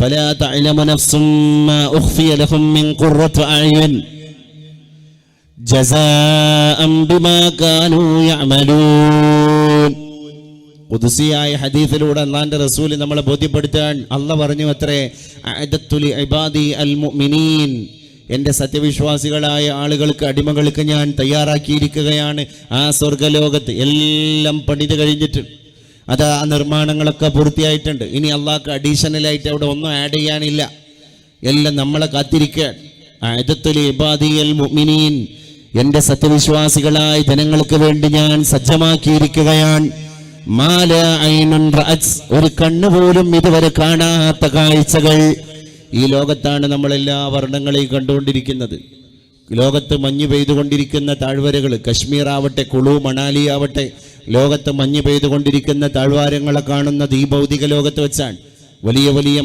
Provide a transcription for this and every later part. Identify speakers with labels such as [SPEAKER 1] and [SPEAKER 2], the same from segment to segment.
[SPEAKER 1] ഫലാ തഅലമു നഫ്സും മാ ഉഖ്ഫിയ ലഹും മിൻ ഖുർറത്തി അഅ്യുൻ ജസാഅൻ ബിമാ കാനൂ യഅമലൂൻ. ഖുദ്സിയായ ഹദീസിലൂടെ അല്ലാഹുവിന്റെ റസൂൽ നമ്മളെ ബോധ്യപ്പെടുത്താൻ അല്ലാഹ് പറഞ്ഞു അത്രേ, അഅദത്തു ലി ഇബാദി അൽ മുഅ്മിനീൻ, എൻ്റെ സത്യവിശ്വാസികളായ ആളുകൾക്ക്, അടിമകൾക്ക് ഞാൻ തയ്യാറാക്കിയിരിക്കുകയാണ് ആ സ്വർഗലോകത്ത്. എല്ലാം പണിത് കഴിഞ്ഞിട്ട് അത് ആ നിർമ്മാണങ്ങളൊക്കെ പൂർത്തിയായിട്ടുണ്ട്. ഇനി അള്ളാഹ്ക്ക് അഡീഷണലായിട്ട് അവിടെ ഒന്നും ആഡ് ചെയ്യാനില്ല, എല്ലാം നമ്മളെ കാത്തിരിക്കാൻ. അഅദത്തു ലി ഇബാദി അൽ മുഅ്മിനീൻ, എൻ്റെ സത്യവിശ്വാസികളായ ജനങ്ങൾക്ക് വേണ്ടി ഞാൻ സജ്ജമാക്കിയിരിക്കുകയാണ്. മാല ഐനുൻ റഅത്, ഒരു കണ്ണുപോലും ഇതുവരെ കാണാത്ത കാഴ്ചകൾ. ഈ ലോകത്താണ് നമ്മളെല്ലാ വർണ്ണങ്ങളെയും കണ്ടുകൊണ്ടിരിക്കുന്നത്. ലോകത്ത് മഞ്ഞ് പെയ്തുകൊണ്ടിരിക്കുന്ന താഴ്വരകൾ, കശ്മീർ ആവട്ടെ, കുളു മണാലി ആവട്ടെ, ലോകത്ത് മഞ്ഞ് പെയ്തുകൊണ്ടിരിക്കുന്ന താഴ്വാരങ്ങളെ കാണുന്നത് ഈ ഭൗതിക ലോകത്ത് വെച്ചാണ്. വലിയ വലിയ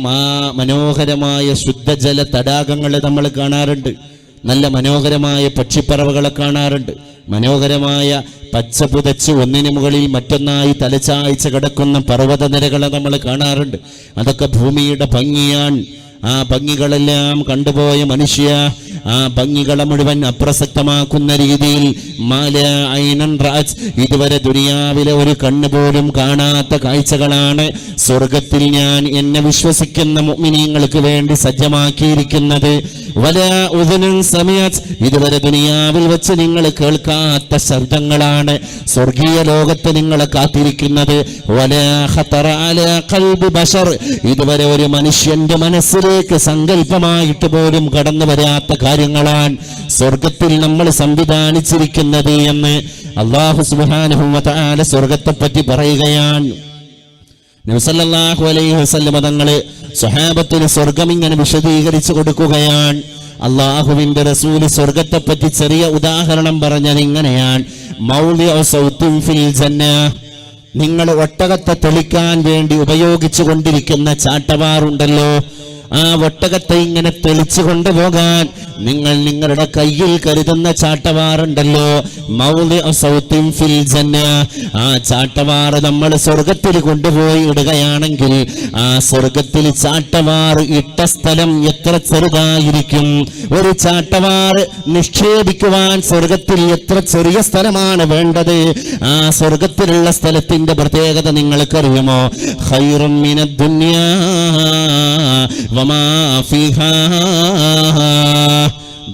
[SPEAKER 1] മനോഹരമായ ശുദ്ധജല തടാകങ്ങളെ നമ്മൾ കാണാറുണ്ട്. നല്ല മനോഹരമായ പക്ഷിപ്പറവകളെ കാണാറുണ്ട്. മനോഹരമായ പച്ച പുതച്ച് ഒന്നിനു മുകളിൽ മറ്റൊന്നായി തലച്ചായ്ച്ച കിടക്കുന്ന പർവ്വതനിരകളെ നമ്മൾ കാണാറുണ്ട്. അതൊക്കെ ഭൂമിയുടെ ഭംഗിയാണ്. ആ ഭംഗികളെല്ലാം കണ്ടുപോയ മനുഷ്യ ആ ഭംഗികളെ മുഴുവൻ അപ്രസക്തമാക്കുന്ന രീതിയിൽ മാല ഐനൻ റഅത്, ഇതുവരെ ദുനിയാവിലെ ഒരു കണ്ണ് പോലും കാണാത്ത കാഴ്ചകളാണ് സ്വർഗത്തിൽ ഞാൻ എന്നെ വിശ്വസിക്കുന്ന മുഅ്മിനീങ്ങൾക്ക് വേണ്ടി സജ്ജമാക്കിയിരിക്കുന്നത്. വലാ ഉദുനുൻ സമയത്ത്, ഇതുവരെ ദുനിയാവിൽ വെച്ച് നിങ്ങൾ കേൾക്കാത്ത ശബ്ദങ്ങളാണ് സ്വർഗീയ ലോകത്ത് നിങ്ങളെ കാത്തിരിക്കുന്നത്. വലാ ഖതറ അലാ ഖൽബി ബശർ, ഇതുവരെ ഒരു മനുഷ്യന്റെ മനസ്സിലേക്ക് സങ്കല്പമായിട്ട് പോലും കടന്നു വരാത്ത കാര്യങ്ങളാണ് സ്വർഗത്തിൽ നമ്മൾ സംവിധാനിച്ചിരിക്കുന്നത് എന്ന് അല്ലാഹു സുബ്ഹാനഹു വ തആല സ്വർഗത്തെ പറ്റി പറയുകയാണ്. നബി സല്ലല്ലാഹു അലൈഹി വസല്ലം തങ്ങൾ സ്വഹാബത്തിന് സ്വർഗം ഇങ്ങനെ വിശദീകരിച്ചു കൊടുക്കുകയാണ്. അല്ലാഹുവിന്റെ റസൂൽ സ്വർഗത്തെ പറ്റി ചെറിയ ഉദാഹരണം പറഞ്ഞത് ഇങ്ങനെയാണ്. മൗളിഉ സൗത്തിൻ ഫിൽ ജന്ന, നിങ്ങൾ ഒട്ടകത്തെ തെളിക്കാൻ വേണ്ടി ഉപയോഗിച്ചു കൊണ്ടിരിക്കുന്ന ചാട്ടവാറുണ്ടല്ലോ, ആ ഒട്ടകത്തെ ഇങ്ങനെ തെളിച്ചു കൊണ്ടുപോകാൻ നിങ്ങൾ നിങ്ങളുടെ കയ്യിൽ കരുതുന്ന ചാട്ടവാറുണ്ടല്ലോ, മൗളിഉ സൗത്തിൻ ഫിൽ ജന്ന, ആ ചാട്ടവാറ് നമ്മൾ സ്വർഗത്തിൽ കൊണ്ടുപോയി ഇടുകയാണെങ്കിൽ ആ സ്വർഗത്തിൽ ചാട്ടവാറ് ഇട്ട സ്ഥലം എത്ര ചെറുതായിരിക്കും. ഒരു ചാട്ടവാറ് നിക്ഷേപിക്കുവാൻ സ്വർഗത്തിൽ എത്ര ചെറിയ സ്ഥലമാണ് വേണ്ടത്. ആ സ്വർഗത്തിലുള്ള സ്ഥലത്തിന്റെ പ്രത്യേകത നിങ്ങൾക്കറിയുമോ? ഖൈറും മിനദ് ദുനിയാ വമാ ഫീഹാ,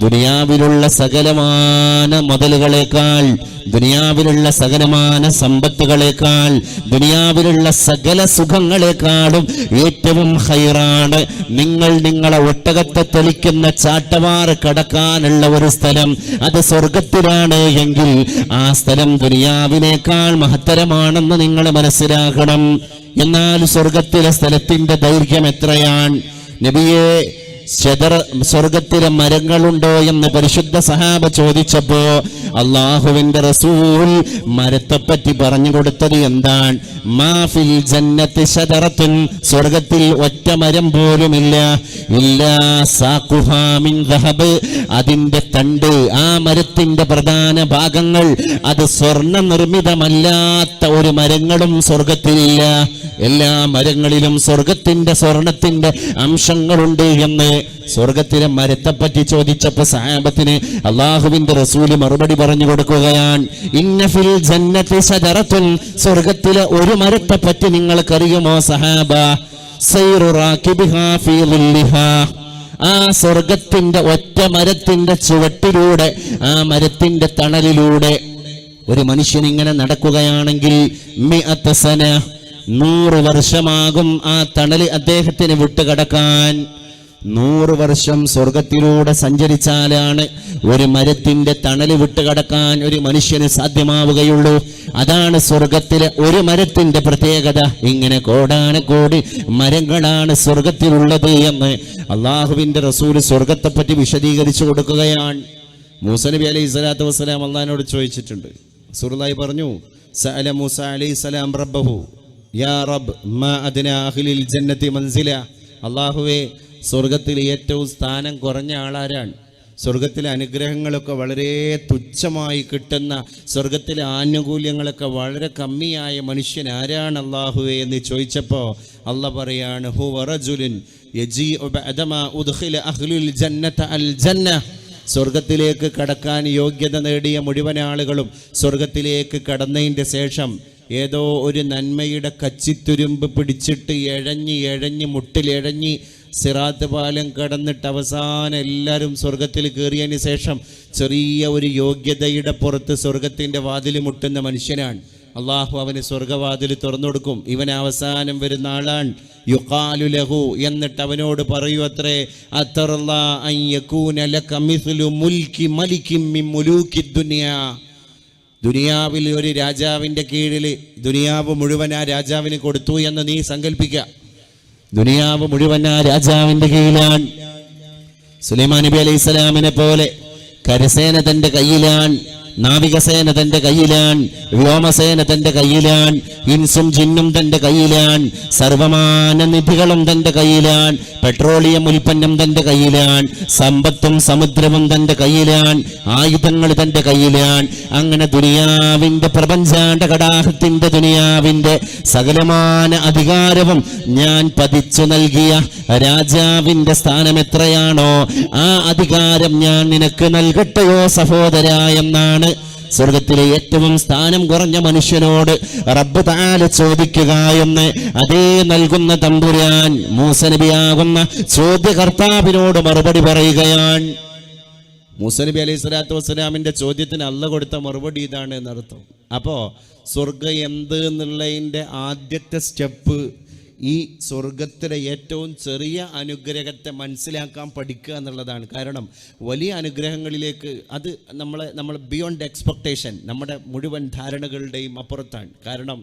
[SPEAKER 1] ദുനിയാവിലുള്ള സകലമാന മുതലുകളേക്കാൾ, ദുനിയാവിലുള്ള സകലമാന സമ്പത്തുകളേക്കാൾ, ദുനിയാവിലുള്ള സകല സുഖങ്ങളെക്കാളും ഏറ്റവും ഖൈറാണ് നിങ്ങളെ ഒട്ടകത്തെ തെളിക്കുന്ന ചാട്ടവാറ് കടക്കാനുള്ള ഒരു സ്ഥലം. അത് സ്വർഗത്തിലാണ് എങ്കിൽ ആ സ്ഥലം ദുനിയാവിനേക്കാൾ മഹത്തരമാണെന്ന് നിങ്ങൾ മനസ്സിലാക്കണം. എന്നാൽ സ്വർഗത്തിലെ സ്ഥലത്തിന്റെ ദൈർഘ്യം എത്രയാണ്? നബിയെ, സ്വർഗത്തിലെ മരങ്ങളുണ്ടോ എന്ന് പരിശുദ്ധ സഹാബ ചോദിച്ചപ്പോ അല്ലാഹുവിന്റെ റസൂൽ മരത്തെപ്പറ്റി പറഞ്ഞു കൊടുത്തത് എന്താണ്? മാ ഫിൽ ജന്നത്തി ശജറത്തുൻ, സ്വർഗത്തിൽ ഒറ്റ മരം പോലുമില്ല. ഇല്ലാ സാഖുഹാ മിൻ ദഹബ്, അതിന്റെ തണ്ട്, ആ മരത്തിന്റെ പ്രധാന ഭാഗങ്ങൾ അത് സ്വർണ്ണ നിർമ്മിതമല്ലാത്ത ഒരു മരങ്ങളും സ്വർഗത്തിലില്ല. എല്ലാ മരങ്ങളിലും സ്വർണത്തിന്റെ അംശങ്ങളുണ്ട് എന്ന് സ്വർഗത്തിലെ മരത്തെപ്പറ്റി ചോദിച്ചപ്പോ സഹാബത്തിന് അല്ലാഹുവിന്റെ റസൂല് മറുപടി പറഞ്ഞു കൊടുക്കുകയാണ്. ഇന്ന ഫിൽ ജന്നത്തി ശജറത്തുൻ, സ്വർഗത്തിലെ ഒരു മരത്തെ പറ്റി നിങ്ങൾക്കറിയുമോ സഹാബ? സൈറു റാകിബിഹാ ഫീ ളില്ലിഹാ, ആ സ്വർഗത്തിന്റെ ഒറ്റ മരത്തിന്റെ ചുവട്ടിലൂടെ, ആ മരത്തിന്റെ തണലിലൂടെ ഒരു മനുഷ്യൻ ഇങ്ങനെ നടക്കുകയാണെങ്കിൽ 100 സന, 100 വർഷമാകും ആ തണല് അദ്ദേഹത്തിന് വിട്ടുകടക്കാൻ. 100 വർഷം സ്വർഗത്തിലൂടെ സഞ്ചരിച്ചാലാണ് ഒരു മരത്തിന്റെ തണല് വിട്ടുകടക്കാൻ ഒരു മനുഷ്യന് സാധ്യമാവുകയുള്ളൂ. അതാണ് സ്വർഗത്തിലെ ഒരു മരത്തിന്റെ പ്രത്യേകത. ഇങ്ങനെ കോടാനക്കോടി മരങ്ങളാണ് സ്വർഗത്തിലുള്ളത് എന്ന് അള്ളാഹുവിന്റെ റസൂൽ സ്വർഗത്തെ പറ്റി വിശദീകരിച്ചു കൊടുക്കുകയാണ്. മൂസ നബി അലൈഹി സ്വലാത്തു വസ്സലാം അള്ളാഹിനോട് ചോദിച്ചിട്ടുണ്ട്. റസൂലുള്ളാഹി പറഞ്ഞു, സഅല മൂസ അലൈഹി സലാം റബ്ബഹു യാ റബ്ബ് മാ അദ്നാ അഹ്ലിൽ ജന്നത്തി മൻസില, അള്ളാഹുവേ, സ്വർഗത്തിൽ ഏറ്റവും സ്ഥാനം കുറഞ്ഞ ആളാരാണ്? സ്വർഗത്തിലെ അനുഗ്രഹങ്ങളൊക്കെ വളരെ തുച്ഛമായി കിട്ടുന്ന, സ്വർഗത്തിലെ ആനുകൂല്യങ്ങളൊക്കെ വളരെ കമ്മിയായ മനുഷ്യൻ ആരാണ് അല്ലാഹുവേ എന്ന് ചോദിച്ചപ്പോൾ അല്ലാഹ് പറയാണ്, ഹുവ റജുലുൻ യജീഉ ബഅദമാ ഉദ്ഖില അഹ്ലുൽ ജന്നത അൽ ജന്ന. സ്വർഗത്തിലേക്ക് കടക്കാൻ യോഗ്യത നേടിയ മുഴുവൻ ആളുകളും സ്വർഗത്തിലേക്ക് കടന്നതിൻ്റെ ശേഷം ഏതോ ഒരു നന്മയുടെ കച്ചിത്തുരുമ്പ് പിടിച്ചിട്ട് എഴഞ്ഞ് മുട്ടിലെഴഞ്ഞ് സിറാത്ത് പാലം കടന്നിട്ട് അവസാനം എല്ലാവരും സ്വർഗത്തിൽ കയറിയതിന് ശേഷം ചെറിയ ഒരു യോഗ്യതയുടെ പുറത്ത് സ്വർഗത്തിൻ്റെ വാതിൽ മുട്ടുന്ന മനുഷ്യനാണ്. അള്ളാഹു അവന് സ്വർഗവാതിൽ തുറന്നു കൊടുക്കും. ഇവൻ അവസാനം വരുന്ന ആളാണ്. യുഖാലു ലഹു, എന്നിട്ട് അവനോട് പറയൂ അത്രേ, അത്തറല്ലാ അൻ യകൂന ലക മിസ്ലു മുൽക്കി മലികിൻ മിൻ മുലൂക്കി ദുനിയാ. ദുനിയാവിൽ ഒരു രാജാവിൻ്റെ കീഴിൽ ദുനിയാവ് മുഴുവൻ ആ രാജാവിന് കൊടുത്തു എന്ന് നീ സങ്കല്പിക്കുക. ദുനിയാവ് മുഴുവൻ ആ രാജാവിൻ്റെ കീഴിലാണ്. സുലൈമാൻ നബി അലൈഹി സ്വലാമിനെ പോലെ കരസേന തൻ്റെ കയ്യിലാണ്, നാവികസേന തൻ്റെ കയ്യിലാണ്, വ്യോമസേന തൻ്റെ കയ്യിലാണ്, ഇൻസും ജിന്നും തൻ്റെ കയ്യിലാണ്, സർവമാന നിധികളും തൻ്റെ കയ്യിലാണ്, പെട്രോളിയം ഉൽപ്പന്നം തൻ്റെ കയ്യിലാണ്, സമ്പത്തും സമുദ്രവും തൻ്റെ കയ്യിലാണ്, ആയുധങ്ങൾ തൻ്റെ കയ്യിലാണ്. അങ്ങനെ ദുനിയാവിൻ്റെ പ്രപഞ്ചാണ്ട കടാഹത്തിൻ്റെ ദുനിയാവിൻ്റെ സകലമാന അധികാരവും ഞാൻ പതിച്ചു നൽകിയ രാജാവിൻ്റെ സ്ഥാനം എത്രയാണോ ആ അധികാരം ഞാൻ നിനക്ക് നൽകട്ടെയോ സഹോദര എന്നാണ് സ്വർഗത്തിലെ ഏറ്റവും സ്ഥാനം കുറഞ്ഞ മനുഷ്യനോട് റബ്ബ് തആല ചോദിക്കുക എന്ന്. അതേ നൽകുന്ന തമ്പുരാൻ മൂസ നബിയാകുന്ന ചോദ്യകർത്താവിനോട് മറുപടി പറയുകയാണ്. മൂസ നബി അലൈഹി സ്വലാത്തു വസ്സലാമിൻ്റെ ചോദ്യത്തിന് അള്ളാഹ് കൊടുത്ത മറുപടി ഇതാണ് എന്നർത്ഥം. അപ്പോൾ സ്വർഗം എന്ത് എന്നുള്ളതിൻ്റെ ആദ്യത്തെ സ്റ്റെപ്പ് ഈ സ്വർഗത്തിലെ ഏറ്റവും ചെറിയ അനുഗ്രഹത്തെ മനസ്സിലാക്കാൻ പഠിക്കുക എന്നുള്ളതാണ്. കാരണം വലിയ അനുഗ്രഹങ്ങളിലേക്ക് അത് നമ്മൾ ബിയോണ്ട് എക്സ്പെക്ടേഷൻ, നമ്മുടെ മുഴുവൻ ധാരണകളുടെയും അപ്പുറത്താണ്. കാരണം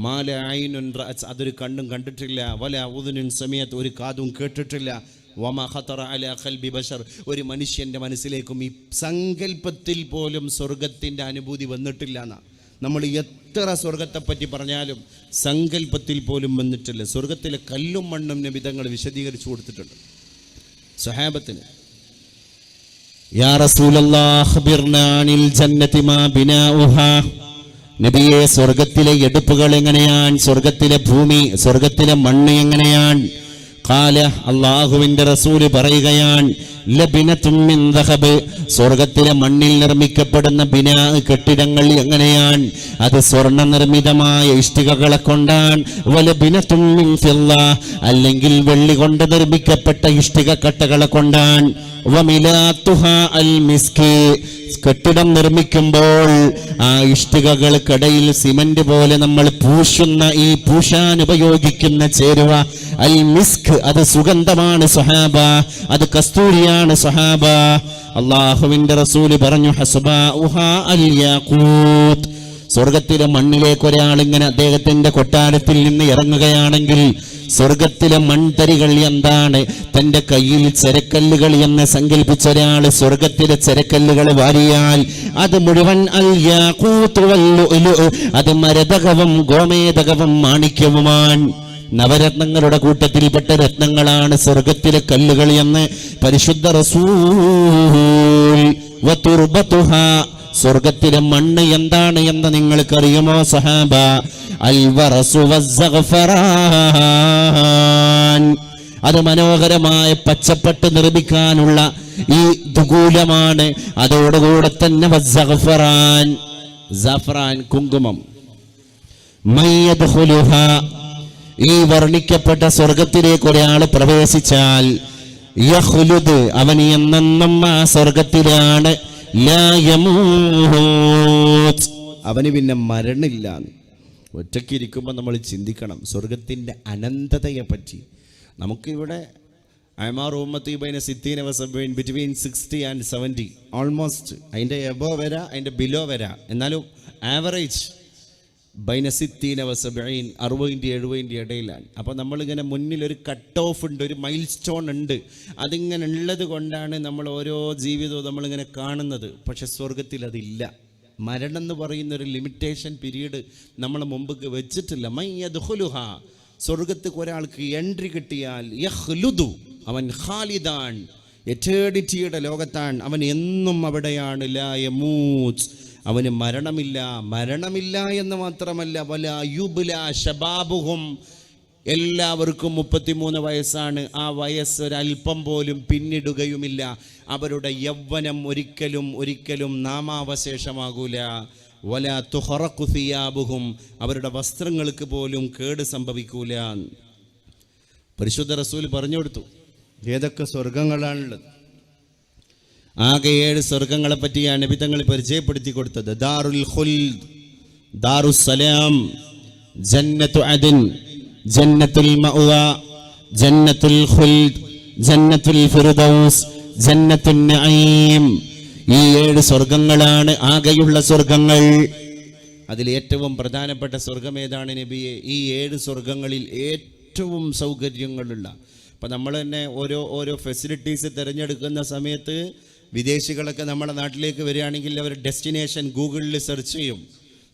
[SPEAKER 1] മാല ഐനുൻ റഅസ്, അതൊരു കണ്ണും കണ്ടിട്ടില്ല, വല ഉദുനുൻ സമയത്ത്, ഒരു കാതും കേട്ടിട്ടില്ല, വമാ ഖതറ അലാ ഖൽബി ബശർ, ഒരു മനുഷ്യൻ്റെ മനസ്സിലേക്കും ഈ സങ്കല്പത്തിൽ പോലും സ്വർഗത്തിൻ്റെ അനുഭൂതി വന്നിട്ടില്ല എന്നാണ്. നമ്മൾ എത്ര സ്വർഗത്തെപ്പറ്റി പറഞ്ഞാലും സങ്കല്പത്തിൽ പോലും വന്നിട്ടില്ല. സ്വർഗത്തിലെ കല്ലും മണ്ണും നബിതങ്ങൾ വിശദീകരിച്ചു കൊടുത്തിട്ടുണ്ട് സഹാബത്തിന്. യാ റസൂലല്ലാഹ് ഖബിർനാ അനിൽ ജന്നതി മാ ബിനാഉഹാ, നബിയെ സ്വർഗത്തിലെ എടുപ്പുകൾ എങ്ങനെയാണ്, സ്വർഗത്തിലെ ഭൂമി, സ്വർഗത്തിലെ മണ്ണ് എങ്ങനെയാണ്? ഖാല, അല്ലാഹുവിൻ്റെ റസൂല് പറയുകയാണ്, ലബിനത്തും മിൻ ദഹബ്, സ്വർഗത്തിലെ മണ്ണിൽ നിർമ്മിക്കപ്പെടുന്ന ബിനാ കെട്ടിടങ്ങൾ എങ്ങനെയാണ്? അത് സ്വർണ്ണ നിർമ്മിതമായ ഇഷ്ടികകളെ കൊണ്ടാണ്. വലബിനത്തും മിൻ ഫിദ്ദ, അല്ലെങ്കിൽ വെള്ളി കൊണ്ട് നിർമ്മിക്കപ്പെട്ട ഇഷ്ടിക കട്ടകളെ കൊണ്ടാണ്. വമിലാത്തുഹാ അൽ മിസ്കി, കെട്ടിടം നിർമ്മിക്കുമ്പോൾ ആ ഇഷ്ടികകൾക്കിടയിൽ സിമന്റ് പോലെ നമ്മൾ പൂശുന്ന ഈ പൂശാൻ ഉപയോഗിക്കുന്ന ചേരുവ അൽ മിസ്ക്, അത് സുഗന്ധമാണ് സഹാബ, അത് കസ്തൂരിയാണ് സഹാബ. അല്ലാഹുവിൻ്റെ റസൂല് പറഞ്ഞു, ഹസ്ബാഉഹാ അൽ യാഖൂത്ത്, സ്വർഗത്തിലെ മണ്ണിലേക്ക് ഒരാൾ ഇങ്ങനെ അദ്ദേഹത്തിന്റെ കൊട്ടാരത്തിൽ നിന്ന് ഇറങ്ങുകയാണെങ്കിൽ സ്വർഗത്തിലെ മൺതരികൾ എന്താണ്, തൻ്റെ കയ്യിൽ ചെരക്കല്ലുകൾ എന്ന് സങ്കല്പിച്ച ഒരാൾ സ്വർഗത്തിലെ ചെരക്കല്ലുകൾ വാരിയാൽ അത് മുഴുവൻ അൽ യാഖൂത്ത് വൽ ലുഅ്ലു, അത് മരതകവും ഗോമേതകവും മാണിക്യവുമാണ്. നവരത്നങ്ങളുടെ കൂട്ടത്തിൽപ്പെട്ട രത്നങ്ങളാണ് സ്വർഗത്തിലെ കല്ലുകൾ എന്ന് പരിശുദ്ധ റസൂൽ. വതുർബതുഹാ, സ്വർഗത്തിലെ മണ്ണ് എന്താണ് എന്ന് നിങ്ങൾക്കറിയുമോ സഹാബ? അൽവറസു വസ്സഗ്ഫറാൻ, അത് മനോഹരമായ പച്ചപ്പട്ട് നിർമ്മിക്കാനുള്ള ഈ ദുകൂലമാണ്. അതോടുകൂടെ തന്നെ വസ്സഗ്ഫറാൻ, സഫ്രാൻ, കുങ്കുമം. മയ്യദ്ഖുലുഹ, ഈ വർണ്ണിക്കപ്പെട്ട സ്വർഗത്തിലേക്ക് ഒരാൾ പ്രവേശിച്ചാൽ യഖ്ലുദ്, അവൻ എന്നെന്നും ആ സ്വർഗത്തിലാണ്. ലാ യമൂത്, അവന് പിന്നെ മരണില്ല. ഒറ്റയ്ക്കിരിക്കുമ്പോൾ നമ്മൾ ചിന്തിക്കണം സ്വർഗത്തിൻ്റെ അനന്തതയെ പറ്റി. നമുക്കിവിടെ അമാർ ഉമ്മത്തി ബൈന സിത്തീന വസബൈൻ, ബിറ്റ്വീൻ 60 and 70, ഓൾമോസ്റ്റ് അതിൻ്റെ എബോ വരാ, അതിൻ്റെ ബിലോ വരാ, എന്നാലും ആവറേജ് ബൈന സിത്തീന വസബൈൻ, 60-70 ഇടയിലാണ്. അപ്പോൾ നമ്മളിങ്ങനെ മുന്നിലൊരു കട്ട് ഓഫ് ഉണ്ട്, ഒരു മൈൽ സ്റ്റോൺ ഉണ്ട്. അതിങ്ങനെ ഉള്ളത് കൊണ്ടാണ് നമ്മൾ ഓരോ ജീവിതവും നമ്മളിങ്ങനെ കാണുന്നത്. പക്ഷെ സ്വർഗത്തിൽ അതില്ല. മരണം എന്ന് പറയുന്നൊരു ലിമിറ്റേഷൻ പീരീഡ് നമ്മൾ മുമ്പ് വെച്ചിട്ടില്ല. മയ്യദ്ഖുലുഹ, സ്വർഗത്തിൽ ഒരാൾക്ക് എൻട്രി കിട്ടിയാൽ യഖ്ലുദു, അവൻ ഖാലിദാൻ, എറ്റേണിറ്റിയുടെ ലോകത്താണ്, അവൻ എന്നും അവിടെയാണ്. ലാ യമൂത്, അവന് മരണമില്ല. മരണമില്ല എന്ന് മാത്രമല്ല, വലാ യുബ്ലാ ശബാബുഹും, എല്ലാവർക്കും 33 വയസ്സാണ്. ആ വയസ്സ് ഒരല്പം പോലും പിന്നിടുകയുമില്ല. അവരുടെ യൗവനം ഒരിക്കലും നാമാവശേഷമാകൂല. വലാ തുഹറഖു സിയാബുഹും, അവരുടെ വസ്ത്രങ്ങൾക്ക് പോലും കേട് സംഭവിക്കൂല. പരിശുദ്ധ റസൂൽ പറഞ്ഞു കൊടുത്തു ഏതൊക്കെ സ്വർഗങ്ങളാണുള്ളത്. ആകെ 7 സ്വർഗങ്ങളെ പറ്റിയാണ് നബി തങ്ങൾ പരിചയപ്പെടുത്തി കൊടുത്തത്. ദാറുൽ ഖുൽദ്, ദാറുസ്സലാം, ജന്നത്തു അദ്ൻ, ജന്നത്തുൽ മഅവ, ജന്നത്തുൽ ഖുൽദ്, ജന്നത്തുൽ ഫിർദൗസ്, ജന്നത്തുൻ നഈം. ഈ 7 സ്വർഗങ്ങളാണ് ആകെയുള്ള സ്വർഗങ്ങൾ. അതിൽ ഏറ്റവും പ്രധാനപ്പെട്ട സ്വർഗം ഏതാണ് നബിയെ? ഈ 7 സ്വർഗങ്ങളിൽ ഏറ്റവും സൗകര്യങ്ങളുള്ള. അപ്പം നമ്മൾ തന്നെ ഓരോ ഫെസിലിറ്റീസ് തിരഞ്ഞെടുക്കുന്ന സമയത്ത് വിദേശികളൊക്കെ നമ്മുടെ നാട്ടിലേക്ക് വരികയാണെങ്കിൽ അവർ ഡെസ്റ്റിനേഷൻ ഗൂഗിളിൽ സെർച്ച് ചെയ്യും.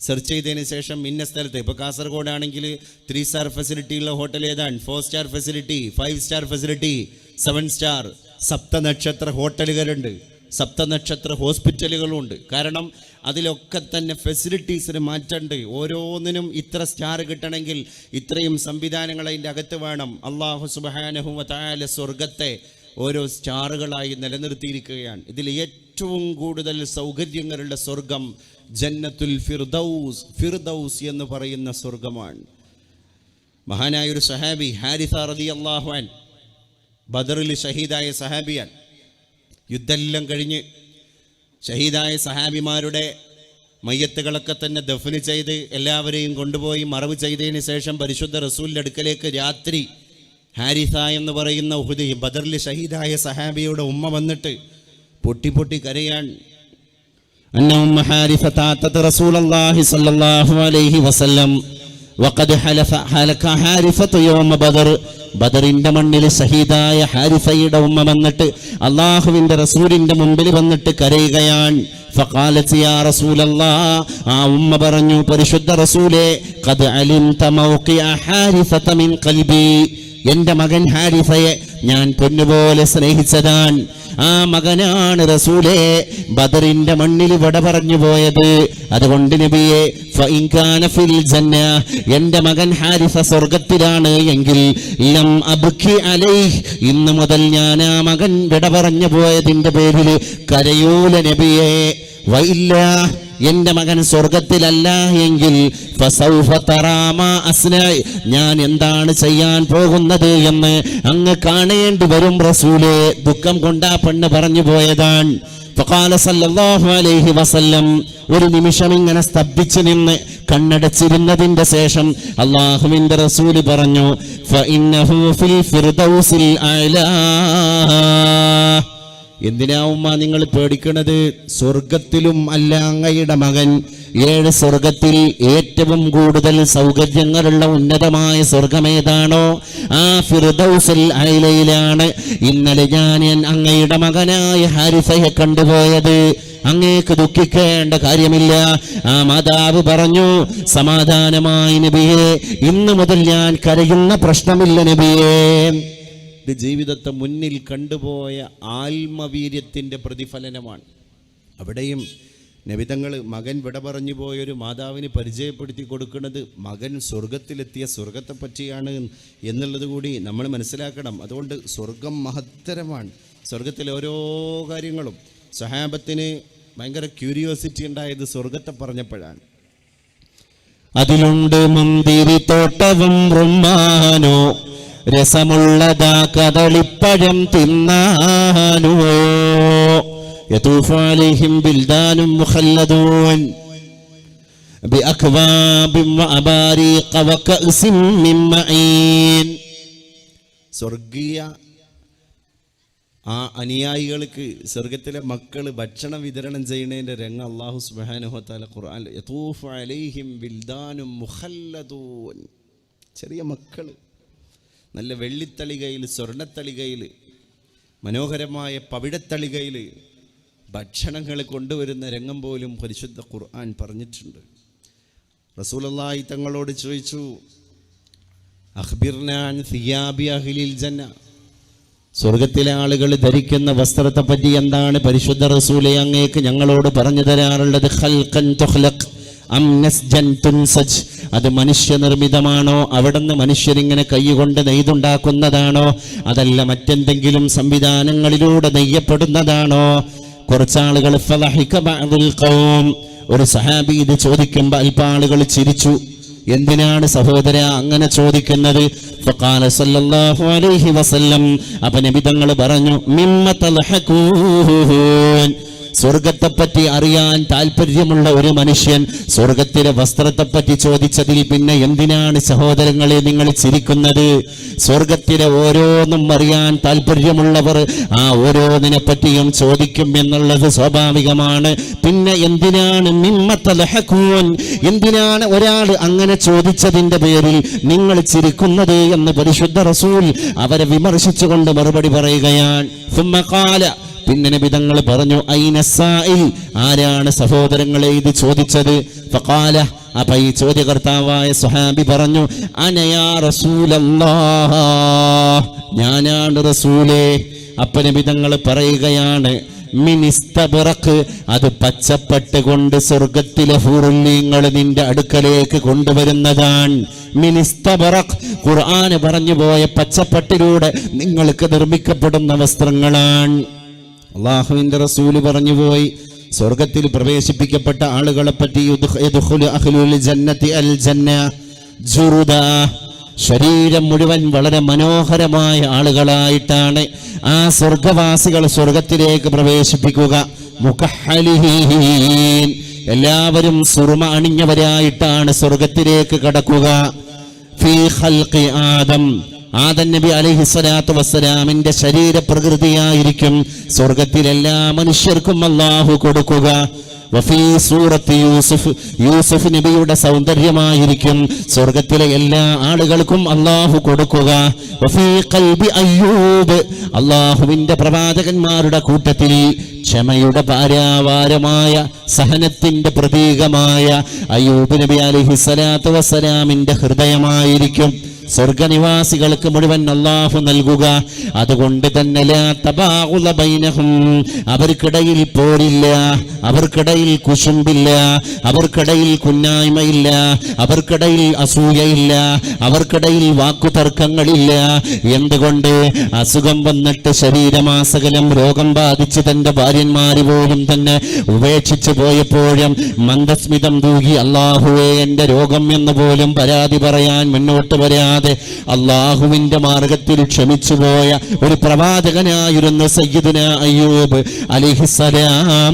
[SPEAKER 1] സെർച്ച് ചെയ്തതിന് ശേഷം ഇന്ന സ്ഥലത്ത്, ഇപ്പോൾ കാസർഗോഡാണെങ്കിൽ 3 സ്റ്റാർ ഫെസിലിറ്റി ഉള്ള ഹോട്ടൽ ഏതാണ്? 4 star facility, 5 star facility, 7 star, 7 നക്ഷത്ര ഹോട്ടലുകളുണ്ട്, 7 നക്ഷത്ര ഹോസ്പിറ്റലുകളുണ്ട്. കാരണം അതിലൊക്കെ തന്നെ ഫെസിലിറ്റീസിന് മാറ്റമുണ്ട്. ഓരോന്നിനും ഇത്ര സ്റ്റാർ കിട്ടണമെങ്കിൽ ഇത്രയും സംവിധാനങ്ങൾ അതിൻ്റെ അകത്ത് വേണം. അല്ലാഹു സുബ്ഹാനഹു വ തആല സ്വർഗത്തെ ഓരോ സ്റ്റാറുകളായി നിലനിർത്തിയിരിക്കുകയാണ്. ഇതിൽ ഏറ്റവും കൂടുതൽ സൗകര്യങ്ങളുള്ള സ്വർഗം ജന്നത്തുൽ ഫിർദൗസ്, ഫിർദൗസ് എന്ന് പറയുന്ന സ്വർഗമാണ്. മഹാനായൊരു സഹാബി ഹാരിസ റളിയല്ലാഹു അൻഹു, ബദറിൽ ഷഹീദായ സഹാബിയാണ്. യുദ്ധമെല്ലാം കഴിഞ്ഞ് ഷഹീദായ സഹാബിമാരുടെ മയ്യത്തുകളൊക്കെ തന്നെ ദഫ്ന് ചെയ്ത് എല്ലാവരെയും കൊണ്ടുപോയി മറവ് ചെയ്തതിന് ശേഷം പരിശുദ്ധ റസൂലിൻ്റെ അടുക്കലേക്ക് രാത്രി ഹാരിസ എന്ന് പറയുന്ന ഉഹുദി ബദറിൽ ഷഹീദായ സഹാബിയുടെ ഉമ്മ വന്നിട്ട് പൊട്ടി കരയാൻ. അന്ന ഉമ്മ ഹാരിസ താത്തത് റസൂലുള്ളാഹി സ്വല്ലല്ലാഹു അലൈഹി വസല്ലം വഖദ് ഹലക ഹാരിസതു യൗമ ബദർ. ബദറിന്റെ മണ്ണിൽ ഷഹീദായ ഹാരിസയുടെ ഉമ്മ വന്നിട്ട് അല്ലാഹുവിന്റെ റസൂലിന്റെ മുമ്പിൽ വന്നിട്ട് കരയുകയാണ്. ഫഖാലത് യാ റസൂലല്ലാഹ്, ആ ഉമ്മ പറഞ്ഞു, പരിശുദ്ധ റസൂലേ, ഖദ് അലിംത മൗഖിഅ ഹാരിസത മിൻ ഖൽബി, എൻ്റെ മകൻ ഹാരിസയെ ഞാൻ പൊന്നുപോലെ സ്നേഹിച്ചതാണ്. ആ മകനാണ് റസൂലേ ബദറിന്റെ മണ്ണിൽ വിട പറഞ്ഞു പോയത്. അതുകൊണ്ട് നബിയെ ഫഇൻ കാന ഫിൽ ജന്ന, എൻ്റെ മകൻ ഹാരിസ സ്വർഗത്തിലാണ് എങ്കിൽ ലം അബ്കി അലൈഹി, ഇന്ന് മുതൽ ഞാൻ ആ മകൻ വിട പറഞ്ഞു പോയതിൻ്റെ പേരിൽ കരയൂല നബിയെ. വഇല്ല, എൻ്റെ മകൻ സ്വർഗത്തിലല്ല എങ്കിൽ ഫസൗഫ തറാ മാ അസ്നാ, ഞാൻ എന്താണ് ചെയ്യാൻ പോകുന്നത് എന്ന് അങ്ങ് കാണേണ്ടി വരും റസൂലേ. ദുഃഖം കൊണ്ടാ പെണ്ണ് പറഞ്ഞു പോയതാണ്. ഫഖാല സല്ലല്ലാഹു അലൈഹി വസല്ലം, ഒരു നിമിഷം ഇങ്ങനെ സ്തബ്ധിച്ചു നിന്ന് കണ്ണടച്ചിരുന്നതിന്റെ ശേഷം അല്ലാഹുവിന്റെ റസൂല് പറഞ്ഞു, ഫഇന്നഹു ഫിൽ ഫിർദൗസിൽ അഅ്ലാ. എന്തിനാ ഉമ്മ നിങ്ങൾ പേടിക്കണത്? സ്വർഗത്തിലും അല്ല അങ്ങയുടെ മകൻ. 7 സ്വർഗത്തിൽ ഏറ്റവും കൂടുതൽ സൗകര്യങ്ങളുള്ള ഉന്നതമായ സ്വർഗമേതാണോ ആ ഫിർദൗസുൽ അഅ്ലയിലാണ് ഇന്നലെ ഞാൻ അങ്ങയുടെ മകനായ ഹാരിസയെ കണ്ടുപോയത്. അങ്ങേക്ക് ദുഃഖിക്കേണ്ട കാര്യമില്ല. ആ മാതാവ് പറഞ്ഞു, സമാധാനമായി നബിയേ, ഇന്നു മുതൽ ഞാൻ കരയുന്ന പ്രശ്നമില്ല നബിയേ. ഇത് ജീവിതത്തെ മുന്നിൽ കണ്ടുപോയ ആത്മവീര്യത്തിൻ്റെ പ്രതിഫലനമാണ്. അവിടെയും നബിതങ്ങൾ മകൻ വിട പറഞ്ഞു പോയൊരു മാതാവിന് പരിചയപ്പെടുത്തി കൊടുക്കുന്നത് മകൻ സ്വർഗത്തിലെത്തിയ സ്വർഗത്തെ പറ്റിയാണ് എന്നുള്ളത് കൂടി നമ്മൾ മനസ്സിലാക്കണം. അതുകൊണ്ട് സ്വർഗം മഹത്തരമാണ്. സ്വർഗത്തിലെ ഓരോ കാര്യങ്ങളും സഹാബത്തിന് ഭയങ്കര ക്യൂരിയോസിറ്റി ഉണ്ടായത് സ്വർഗത്തെ പറഞ്ഞപ്പോഴാണ്. അതിലുണ്ട് മന്ദിരി തോട്ടവും റുമ്മാനോ, രസമുള്ളതാ കദളിപ്പഴം തിന്നാനോ, യതൂഫു അലൈഹിം ബിൽദാനും മുഖല്ലദൂൻ ബിഅക്വാബിൻ വഅബാരീഖ വകഅസിൻ മിൻ മഈൻ. സ്വർഗീയ ആ അനുയായികൾക്ക് സ്വർഗത്തിലെ മക്കൾ ഭക്ഷണം വിതരണം ചെയ്യുന്നതിൻ്റെ രംഗം അല്ലാഹു സുബ്ഹാനഹു വ തആല ഖുർആനിൽ യതൂഫു അലൈഹിം ബിൽദാനും മുഖല്ലദൂൻ, ചെറിയ മക്കൾ നല്ല വെള്ളിത്തളികയിൽ സ്വർണ്ണത്തളികയിൽ മനോഹരമായ പവിഴത്തളികയിൽ ഭക്ഷണങ്ങൾ കൊണ്ടുവരുന്ന രംഗം പോലും പരിശുദ്ധ ഖുർആൻ പറഞ്ഞിട്ടുണ്ട്. റസൂലുള്ളാഹി തങ്ങളോട് ചോദിച്ചു, അഖ്ബിർനാ അൻ സിയാബി അഹ്ലിൽ ജന്ന, സ്വർഗത്തിലെ ആളുകൾ ധരിക്കുന്ന വസ്ത്രത്തെ പറ്റി എന്താണ് പരിശുദ്ധ റസൂലേ അങ്ങേക്ക് ഞങ്ങളോട് പറഞ്ഞു തരാറുള്ളത്? ഖൽഖൻ തുഖ്ലഖ്, അം നസ്ജൻ തുൻസജ്, അത് മനുഷ്യനിർമ്മിതമാണോ, അവിടുന്ന് മനുഷ്യരിങ്ങനെ കൈകൊണ്ട് നെയ്തുണ്ടാക്കുന്നതാണോ, അതല്ല മറ്റെന്തെങ്കിലും സംവിധാനങ്ങളിലൂടെ നെയ്യപ്പെടുന്നതാണോ? കുറച്ചാളുകൾ ഫളഹിക ബഅദുൽ ഖൗം, ഒരു സഹാബി ഇത് ചോദിക്കുമ്പോൾ അല്പാളുകൾ ചിരിച്ചു. എന്തിനാണ് സഹോദര അങ്ങനെ ചോദിക്കുന്നത്? ഫഖാല സല്ലല്ലാഹു അലൈഹി വസല്ലം, അപ്പോൾ നബി തങ്ങൾ പറഞ്ഞു, മിമ്മ തൽഹഖൂൻ, സ്വർഗത്തെപ്പറ്റി അറിയാൻ താല്പര്യമുള്ള ഒരു മനുഷ്യൻ സ്വർഗത്തിലെ വസ്ത്രത്തെപ്പറ്റി ചോദിച്ചതിൽ പിന്നെ എന്തിനാണ് സഹോദരങ്ങളെ നിങ്ങൾ ചിരിക്കുന്നത്? സ്വർഗത്തിലെ ഓരോന്നും അറിയാൻ താല്പര്യമുള്ളവർ ആ ഓരോന്നിനെ പറ്റിയും ചോദിക്കും എന്നുള്ളത് സ്വാഭാവികമാണ്. പിന്നെ എന്തിനാണ് മിമ്മ തൽഹഖൂൻ, എന്തിനാണ് ഒരാൾ അങ്ങനെ ചോദിച്ചതിന്റെ പേരിൽ നിങ്ങൾ ചിരിക്കുന്നത് എന്ന് പരിശുദ്ധ റസൂൽ അവരെ വിമർശിച്ചുകൊണ്ട് മറുപടി പറയുകയാണ്. സുമ്മ ഖാല, പിന്നെ നബി തങ്ങൾ പറഞ്ഞു, ഐന സാഇൽ, ആരാണ് സഹോദരങ്ങളെ ഇത് ചോദിച്ചത്? ഫഖാല, അപ്പോൾ ഈ ചോദ്യകർത്താവായ സ്വഹാബി പറഞ്ഞു, അനയാ റസൂലല്ലാഹ്, ഞാനാണ് റസൂലേ. അപ്പോൾ നബി തങ്ങൾ പറയുകയാണ്, മിനിസ്തബറഖ്, അത് പച്ചപ്പട്ട് കൊണ്ട് സ്വർഗത്തിലെ ഹൂറുല്യങ്ങൾ നിന്റെ അടുക്കലേക്ക് കൊണ്ടുവരുന്നതാണ്. മിനിസ്തബറഖ്, ഖുർആൻ പറഞ്ഞു പോയ പച്ചപ്പട്ടിലൂടെ നിങ്ങൾക്ക് നിർമ്മിക്കപ്പെടുന്ന വസ്ത്രങ്ങളാണ്. അള്ളാഹുവിന്റെ റസൂല് പറഞ്ഞുപോയി, സ്വർഗത്തിൽ പ്രവേശിപ്പിക്കപ്പെട്ട ആളുകളെ പറ്റി, യദ്ഖുലു അഹ്ലുൽ ജന്നതി അൽ ജന്ന ജുറുദ, ശരീരം മുഴുവൻ വളരെ മനോഹരമായ ആളുകളായിട്ടാണ് ആ സ്വർഗവാസികൾ സ്വർഗത്തിലേക്ക് പ്രവേശിപ്പിക്കുക. മുകഹ്ഹലിഹീൻ, എല്ലാവരും സുർമ അണിഞ്ഞവരായിട്ടാണ് സ്വർഗത്തിലേക്ക് കടക്കുക. ഫീ ഖൽഖി ആദം, ആദം നബി അലൈഹിസ്സലാത്തു വസ്സലാമിന്റെ ശരീരപ്രകൃതിയായിരിക്കും സ്വർഗത്തിലെല്ലാ മനുഷ്യർക്കും അല്ലാഹു കൊടുക്കുക. വഫീ സൂറത്തി യൂസുഫ്, യൂസുഫ് നബിയുടെ സൗന്ദര്യമായിരിക്കും സ്വർഗത്തിലെ എല്ലാ ആളുകൾക്കും അല്ലാഹു കൊടുക്കുക. വഫീ ഖൽബി അയ്യൂബ്, അല്ലാഹുവിന്റെ പ്രവാചകന്മാരുടെ കൂട്ടത്തിൽ ക്ഷമയുടെ പാരാവാരമായ സഹനത്തിന്റെ പ്രതീകമായ അയ്യൂബ് നബി അലൈഹിസ്സലാത്തു വസ്സലാമിന്റെ ഹൃദയമായിരിക്കും സ്വർഗനിവാസികൾക്ക് മുഴുവൻ അല്ലാഹു നൽകുക. അതുകൊണ്ട് തന്നെ ലാ തബാഉല ബൈനഹും, അവർക്കിടയിൽ പോരില്ല, അവർക്കിടയിൽ കുശുമ്പില്ല, അവർക്കിടയിൽ കുന്നായ്മയില്ല, അവർക്കിടയിൽ അസൂയയില്ല, അവർക്കിടയിൽ വാക്കുതർക്കങ്ങളില്ല. എന്തുകൊണ്ട്? അസുഖം വന്നിട്ട് ശരീരമാസകലം രോഗം ബാധിച്ച് തന്റെ ഭാര്യന്മാര് പോലും തന്നെ ഉപേക്ഷിച്ചു പോയപ്പോഴും മന്ദസ്മിതം തൂകി അല്ലാഹുവേ എന്റെ രോഗം എന്ന് പോലും പരാതി പറയാൻ മുന്നോട്ട് വരാതെ അല്ലാഹുവിന്റെ മാർഗത്തിൽ ക്ഷമിച്ചുപോയ ഒരു പ്രവാചകനായിരുന്നു സയ്യിദുന അയ്യൂബ് അലൈഹിസ്സലാം.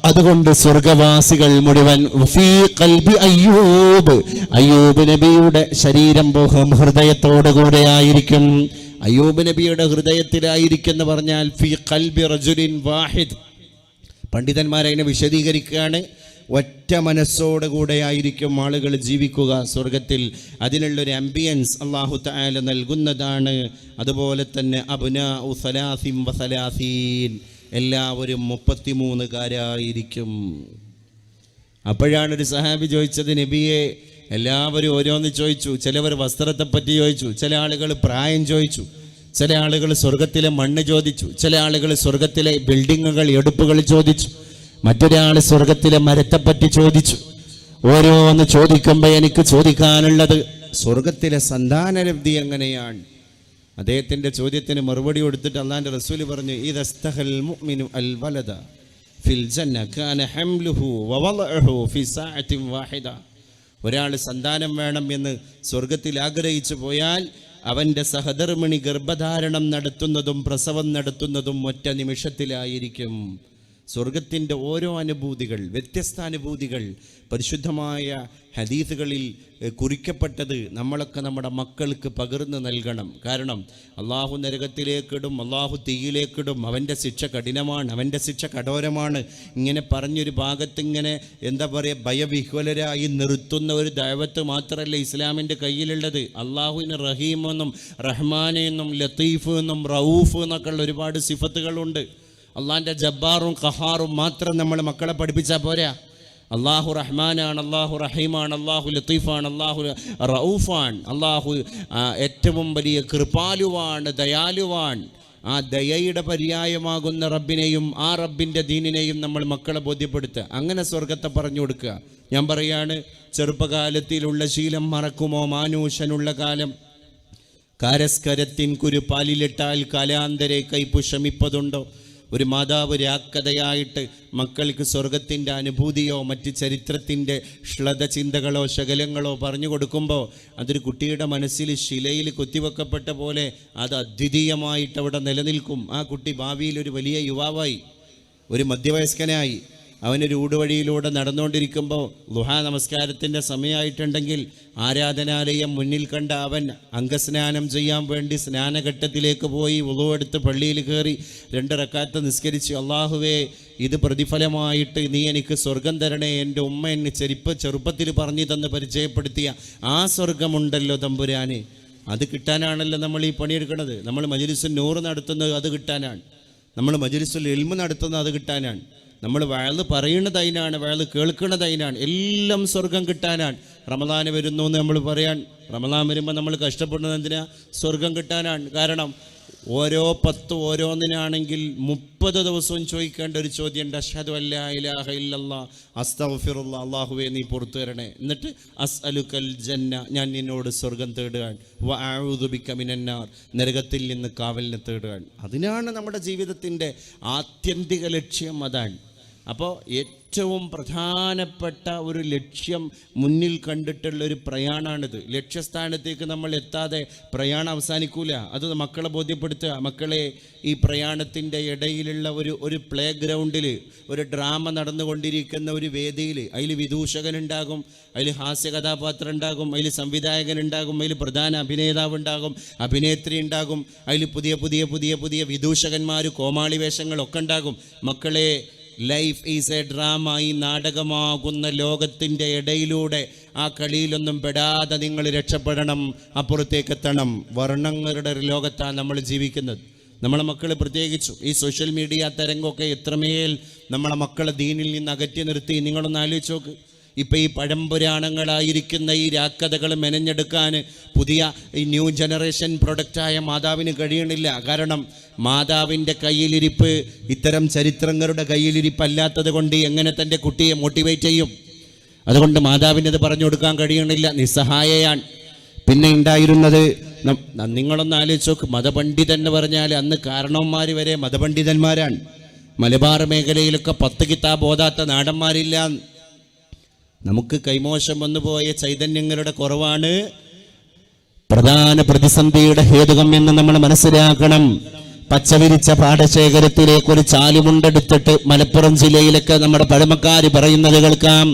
[SPEAKER 1] അതുകൊണ്ട് സ്വർഗവാസികൾ മുഴുവൻ ഫീ ഖൽബി അയ്യൂബ്, അയ്യൂബ് നബിയുടെ ശരീരം ഹൃദയത്തോടു കൂടെ ആയിരിക്കും. അയ്യൂബ് നബിയുടെ ഹൃദയത്തിലായിരിക്കും പറഞ്ഞാൽ ഫീ ഖൽബി റജുലിൻ വാഹിദ്. പണ്ഡിതന്മാരതിനെ വിശദീകരിക്കുകയാണ്, ഒറ്റ മനസ്സോടുകൂടെ ആയിരിക്കും ആളുകൾ ജീവിക്കുക സ്വർഗത്തിൽ. അതിനുള്ളൊരു ആംബിയൻസ് അല്ലാഹു തആല നൽകുന്നതാണ്. അതുപോലെ തന്നെ അബ്നാഉ സലാസിൻ വസലാസീൻ, എല്ലാവരും 33കാരായിരിക്കും. അപ്പോഴാണ് ഒരു സഹാബി ചോദിച്ചത്, നബിയെ എല്ലാവരും ഓരോന്ന് ചോദിച്ചു. ചിലവർ വസ്ത്രത്തെപ്പറ്റി ചോദിച്ചു, ചില ആളുകൾ പ്രായം ചോദിച്ചു, ചില ആളുകൾ സ്വർഗത്തിലെ മണ്ണ് ചോദിച്ചു, ചില ആളുകൾ സ്വർഗത്തിലെ ബിൽഡിങ്ങുകൾ എടുപ്പുകൾ ചോദിച്ചു, മറ്റൊരാൾ സ്വർഗത്തിലെ മരത്തെപ്പറ്റി ചോദിച്ചു. ഓരോന്ന് ചോദിക്കുമ്പോൾ എനിക്ക് ചോദിക്കാനുള്ളത് സ്വർഗത്തിലെ സന്താനലബ്ധി എങ്ങനെയാണ്? അദ്ദേഹത്തിന്റെ ചോദ്യത്തിന് മറുപടി കൊടുത്തിട്ട് അല്ലാഹുവിന്റെ റസൂൽ പറഞ്ഞു, ഇദസ്തഹൽ മുഅ്മിനു അൽ വലദ ഫിൽ ജന്ന കാന ഹംലുഹു വവളഉഹു ഫി സഅത്തിൻ വാഹിദ. ഒരാൾ സന്താനം വേണം എന്ന് സ്വർഗത്തിൽ ആഗ്രഹിച്ചു പോയാൽ അവന്റെ സഹധർമ്മിണി ഗർഭധാരണം നടത്തുന്നതും പ്രസവം നടത്തുന്നതും ഒറ്റ നിമിഷത്തിലായിരിക്കും. സ്വർഗത്തിൻ്റെ ഓരോ അനുഭൂതികൾ, വ്യത്യസ്ത അനുഭൂതികൾ പരിശുദ്ധമായ ഹദീസുകളിൽ കുറിക്കപ്പെട്ടത് നമ്മളൊക്കെ നമ്മുടെ മക്കൾക്ക് പകർന്നു നൽകണം. കാരണം അള്ളാഹു നരകത്തിലേക്കിടും, അള്ളാഹു തീയിലേക്കിടും, അവൻ്റെ ശിക്ഷ കഠിനമാണ്, അവൻ്റെ ശിക്ഷ കഠോരമാണ്. ഇങ്ങനെ പറഞ്ഞൊരു ഭാഗത്ത് ഇങ്ങനെ എന്താ പറയുക, ഭയവിഹ്വലരായി നിർത്തുന്ന ഒരു ദഅവത്ത് മാത്രമല്ല ഇസ്ലാമിൻ്റെ കയ്യിലുള്ളത്. അള്ളാഹുവിന് റഹീം എന്നും റഹ്മാൻ എന്നും ലത്തീഫ് എന്നും റഊഫ് എന്നൊക്കെ ഉള്ള ഒരുപാട് സിഫത്തുകളുണ്ട്. അള്ളാഹിൻ്റെ ജബ്ബാറും ഖഹാറും മാത്രം നമ്മൾ മക്കളെ പഠിപ്പിച്ചാൽ പോരാ. അള്ളാഹു റഹ്മാനാണ്, അള്ളാഹു റഹീമാണ്, അള്ളാഹു ലത്തീഫാണ്, അള്ളാഹു റഊഫാണ്, അള്ളാഹു ഏറ്റവും വലിയ കൃപാലുവാണ്, ദയാലുവാൻ. ആ ദയയുടെ പര്യായമാകുന്ന റബ്ബിനെയും ആ റബ്ബിൻ്റെ ദീനിനെയും നമ്മൾ മക്കളെ ബോധ്യപ്പെടുത്തുക. അങ്ങനെ സ്വർഗത്തെ പറഞ്ഞു കൊടുക്കുക. ഞാൻ പറയാണ്, ചെറുപ്പകാലത്തിലുള്ള ശീലം മറക്കുമോ മാനൂഷനുള്ള കാലം? കാരസ്കരത്തിൻ കുരു പാലിലിട്ടാൽ കാലാന്തരെ കൈപ്പു ശമിപ്പതുണ്ടോ? ഒരു മാതാവ് രാക്കഥയായിട്ട് മക്കൾക്ക് സ്വർഗത്തിൻ്റെ അനുഭൂതിയോ മറ്റ് ചരിത്രത്തിൻ്റെ ശ്ലതചിന്തകളോ ശകലങ്ങളോ പറഞ്ഞു കൊടുക്കുമ്പോൾ അതൊരു കുട്ടിയുടെ മനസ്സിൽ ശിലയിൽ കൊത്തിവെക്കപ്പെട്ട പോലെ അത് അദ്വിതീയമായിട്ട് അവിടെ നിലനിൽക്കും. ആ കുട്ടി ഭാവിയിൽ ഒരു വലിയ യുവാവായി, ഒരു മധ്യവയസ്കനായി. അവനൊരു ഊടുവഴിയിലൂടെ നടന്നുകൊണ്ടിരിക്കുമ്പോൾ ളുഹാ നമസ്കാരത്തിൻ്റെ സമയമായിട്ടുണ്ടെങ്കിൽ ആരാധനാലയം മുന്നിൽ കണ്ട അവൻ അംഗസ്നാനം ചെയ്യാൻ വേണ്ടി സ്നാനഘട്ടത്തിലേക്ക് പോയി വുളൂഎടുത്ത് പള്ളിയിൽ കയറി 2 റക്അത്ത് നിസ്കരിച്ച്, അള്ളാഹുവേ ഇത് പ്രതിഫലമായിട്ട് നീ എനിക്ക് സ്വർഗം തരണേ, എൻ്റെ ഉമ്മ എന്നെ ചെറുപ്പത്തിൽ പറഞ്ഞു തന്ന് പരിചയപ്പെടുത്തിയ ആ സ്വർഗമുണ്ടല്ലോ തമ്പുരാനെ, അത് കിട്ടാനാണല്ലോ നമ്മൾ ഈ പണിയെടുക്കുന്നത്. നമ്മൾ മജ്‌ലിസുൻ നൂർ നടത്തുന്നത് അത് കിട്ടാനാണ്, നമ്മൾ മജ്‌ലിസുൽ ഇൽമ് നടത്തുന്നത് അത് കിട്ടാനാണ്, നമ്മൾ വഅള് പറയുന്നത് അതിനാണ്, വഅള് കേൾക്കുന്നത് അതിനാണ്, എല്ലാം സ്വർഗം കിട്ടാനാണ്. റമദാൻ വരുന്നു എന്ന് നമ്മൾ പറയാൻ, റമദാൻ വരുമ്പോൾ നമ്മൾ കഷ്ടപ്പെടുന്നത് എന്തിനാ? സ്വർഗം കിട്ടാനാണ്. കാരണം ഓരോ 10 ഓരോന്നിനാണെങ്കിൽ 30 ദിവസവും ചോദിക്കേണ്ട ഒരു ചോദ്യമുണ്ട്. അഷ്ഹദു അല്ലാ ഇലാഹ ഇല്ലല്ലാഹ് അസ്തഗ്ഫിറുല്ലാഹ്, അല്ലാഹുവേ നീ പുറത്തു തരണേ. എന്നിട്ട് അസ്അലുക്കൽ ജന്ന, ഞാൻ നിന്നോട് സ്വർഗം തേടുകയാണ്. വ അഊദു ബിക മിനന്നാർ, നരകത്തിൽ നിന്ന് കാവലിനെ തേടുകയാണ്. അതിനാണ് നമ്മുടെ ജീവിതത്തിൻ്റെ ആത്യന്തിക ലക്ഷ്യം, അതാണ്. അപ്പോൾ ഏറ്റവും പ്രധാനപ്പെട്ട ഒരു ലക്ഷ്യം മുന്നിൽ കണ്ടിട്ടുള്ളൊരു പ്രയാണമാണിത്. ലക്ഷ്യസ്ഥാനത്തേക്ക് നമ്മൾ എത്താതെ പ്രയാണം അവസാനിക്കൂല. അത് മക്കളെ ബോധ്യപ്പെടുത്തുക. മക്കളെ, ഈ പ്രയാണത്തിൻ്റെ ഇടയിലുള്ള ഒരു പ്ലേ ഗ്രൗണ്ടിൽ, ഒരു ഡ്രാമ നടന്നുകൊണ്ടിരിക്കുന്ന ഒരു വേദിയിൽ, അതിൽ വിദൂഷകനുണ്ടാകും, അതിൽ ഹാസ്യ കഥാപാത്രം ഉണ്ടാകും, അതിൽ സംവിധായകനുണ്ടാകും, അതിൽ പ്രധാന അഭിനേതാവ് ഉണ്ടാകും, അഭിനേത്രി ഉണ്ടാകും, അതിൽ പുതിയ പുതിയ പുതിയ പുതിയ വിദൂഷകന്മാർ, കോമാളി വേഷങ്ങളൊക്കെ ഉണ്ടാകും. മക്കളെ, ലൈഫ് ഈസ് എ ഡ്രാമ. ഈ നാടകമാകുന്ന ലോകത്തിൻ്റെ ഇടയിലൂടെ ആ കളിയിലൊന്നും പെടാതെ നിങ്ങൾ രക്ഷപ്പെടണം, അപ്പുറത്തേക്ക് എത്തണം. വർണ്ണങ്ങളുടെ ഒരു ലോകത്താണ് നമ്മൾ ജീവിക്കുന്നത്. നമ്മളെ മക്കൾ പ്രത്യേകിച്ചു ഈ സോഷ്യൽ മീഡിയ തരംഗമൊക്കെ എത്രമേൽ നമ്മളെ മക്കളെ ദീനിൽ നിന്ന് അകറ്റി നിർത്തി. നിങ്ങളൊന്ന് ആലോചിച്ച് നോക്ക്. ഇപ്പം ഈ പഴംപുരാണങ്ങളായിരിക്കുന്ന ഈ രാക്കഥകൾ മെനഞ്ഞെടുക്കാൻ പുതിയ ഈ ന്യൂ ജനറേഷൻ പ്രൊഡക്റ്റായ മാതാവിന് കഴിയണില്ല. കാരണം മാതാവിൻ്റെ കയ്യിലിരിപ്പ് ഇത്തരം ചരിത്രങ്ങളുടെ കയ്യിലിരിപ്പല്ലാത്തത് കൊണ്ട് എങ്ങനെ തൻ്റെ കുട്ടിയെ മോട്ടിവേറ്റ് ചെയ്യും? അതുകൊണ്ട് മാതാവിനത് പറഞ്ഞു കൊടുക്കാൻ കഴിയണില്ല, നിസ്സഹായയാണ്. പിന്നെ ഉണ്ടായിരുന്നത്, നിങ്ങളൊന്ന് ആലോചിച്ച് നോക്ക്, മതപണ്ഡിതൻ എന്ന് പറഞ്ഞാൽ അന്ന് കാരണവന്മാർ വരെ മതപണ്ഡിതന്മാരാണ്. മലബാർ മേഖലയിലൊക്കെ 10 കിതാബ് ഓതാത്ത നാടന്മാരില്ല. നമുക്ക് കൈമോശം വന്നുപോയ ചൈതന്യങ്ങളുടെ കുറവാണ് പ്രധാന പ്രതിസന്ധിയുടെ ഹേതുകം എന്ന് നമ്മൾ മനസ്സിലാക്കണം. പച്ചവിരിച്ച പാടശേഖരത്തിലേക്ക് ഒരു ചാലുമുണ്ടെടുത്തിട്ട് മലപ്പുറം ജില്ലയിലൊക്കെ നമ്മുടെ പഴമക്കാർ പറയുന്നത് കേൾക്കാം.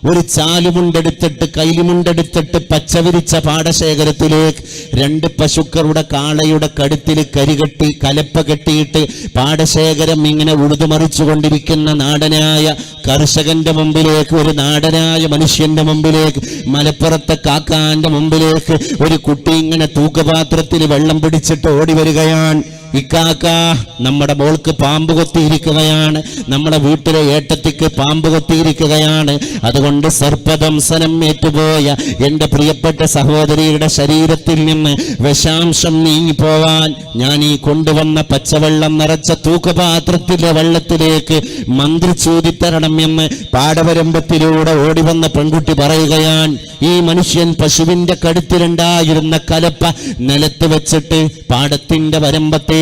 [SPEAKER 1] ഒരു ചാലുമുണ്ടെടുത്തിട്ട് കൈലിമുണ്ടെടുത്തിട്ട് പച്ചവിരിച്ച പാടശേഖരത്തിലേക്ക് 2 പശുക്കളുടെ കാളയുടെ കഴുത്തിൽ കരികെട്ടി കലപ്പ കെട്ടിയിട്ട് പാടശേഖരം ഇങ്ങനെ ഉഴുതുമറിച്ചു കൊണ്ടിരിക്കുന്ന നാടനായ കർഷകന്റെ മുമ്പിലേക്ക്, ഒരു നാടനായ മനുഷ്യന്റെ മുമ്പിലേക്ക്, മലപ്പുറത്തെ കാക്കാന്റെ മുമ്പിലേക്ക് ഒരു കുട്ടി ഇങ്ങനെ തൂക്കപാത്രത്തിൽ വെള്ളം പിടിച്ചിട്ട് ഓടി വരികയാണ്. ഇക്കാക്ക, നമ്മുടെ മോൾക്ക് പാമ്പ് കൊത്തിയിരിക്കുകയാണ്, നമ്മുടെ വീട്ടിലെ ഏട്ടത്തിക്ക് പാമ്പ് കൊത്തിയിരിക്കുകയാണ്. അതുകൊണ്ട് സർപ്പദംസനം ഏറ്റുപോയ എൻ്റെ പ്രിയപ്പെട്ട സഹോദരിയുടെ ശരീരത്തിൽ നിന്ന് വിഷാംശം നീങ്ങിപ്പോവാൻ ഞാൻ ഈ കൊണ്ടുവന്ന പച്ചവെള്ളം നിറച്ച തൂക്കപാത്രത്തിലെ വെള്ളത്തിലേക്ക് മന്ത്രിച്ചൂതിത്തരണം എന്ന് പാടവരമ്പത്തിലൂടെ ഓടിവന്ന പെൺകുട്ടി പറയുകയാണ്. ഈ മനുഷ്യൻ പശുവിന്റെ കഴുത്തിലുണ്ടായിരുന്ന കലപ്പ നിലത്ത് വെച്ചിട്ട് പാടത്തിന്റെ വരമ്പത്തെ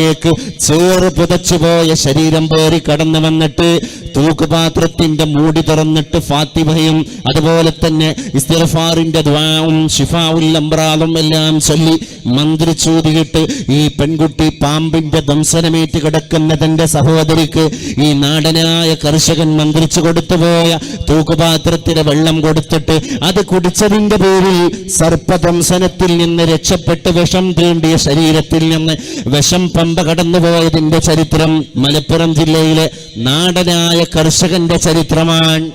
[SPEAKER 1] ചേറ് പുതച്ചുപോയ ശരീരം പേറി കടന്നു വന്നിട്ട് തൂക്കുപാത്രത്തിന്റെ മൂടി തുറന്നിട്ട് ഫാത്തിമയും അതുപോലെ തന്നെ ഇസ്തിഗ്ഫാറിന്റെ ദുആവും ശിഫാഉൽ അംറാദും എല്ലാം ചൊല്ലി മന്ത്രിച്ചൂതിയിട്ട് ഈ പെൺകുട്ടി പാമ്പിന്റെ ദംസനമേറ്റ് കിടക്കുന്ന തന്റെ സഹോദരിക്ക് ഈ നാടനായ കർഷകൻ മന്ത്രിച്ചു കൊടുത്തുപോയ തൂക്കുപാത്രത്തിലെ വെള്ളം കൊടുത്തിട്ട് അത് കുടിച്ചതിന്റെ പേരിൽ സർപ്പദംസനത്തിൽ നിന്ന് രക്ഷപ്പെട്ട് വിഷം തീണ്ടിയ ശരീരത്തിൽ നിന്ന് വിഷം പമ്പ കടന്നുപോയതിന്റെ ചരിത്രം മലപ്പുറം ജില്ലയിലെ നാടനായ കർഷകന്റെ ചരിത്രമാണ്.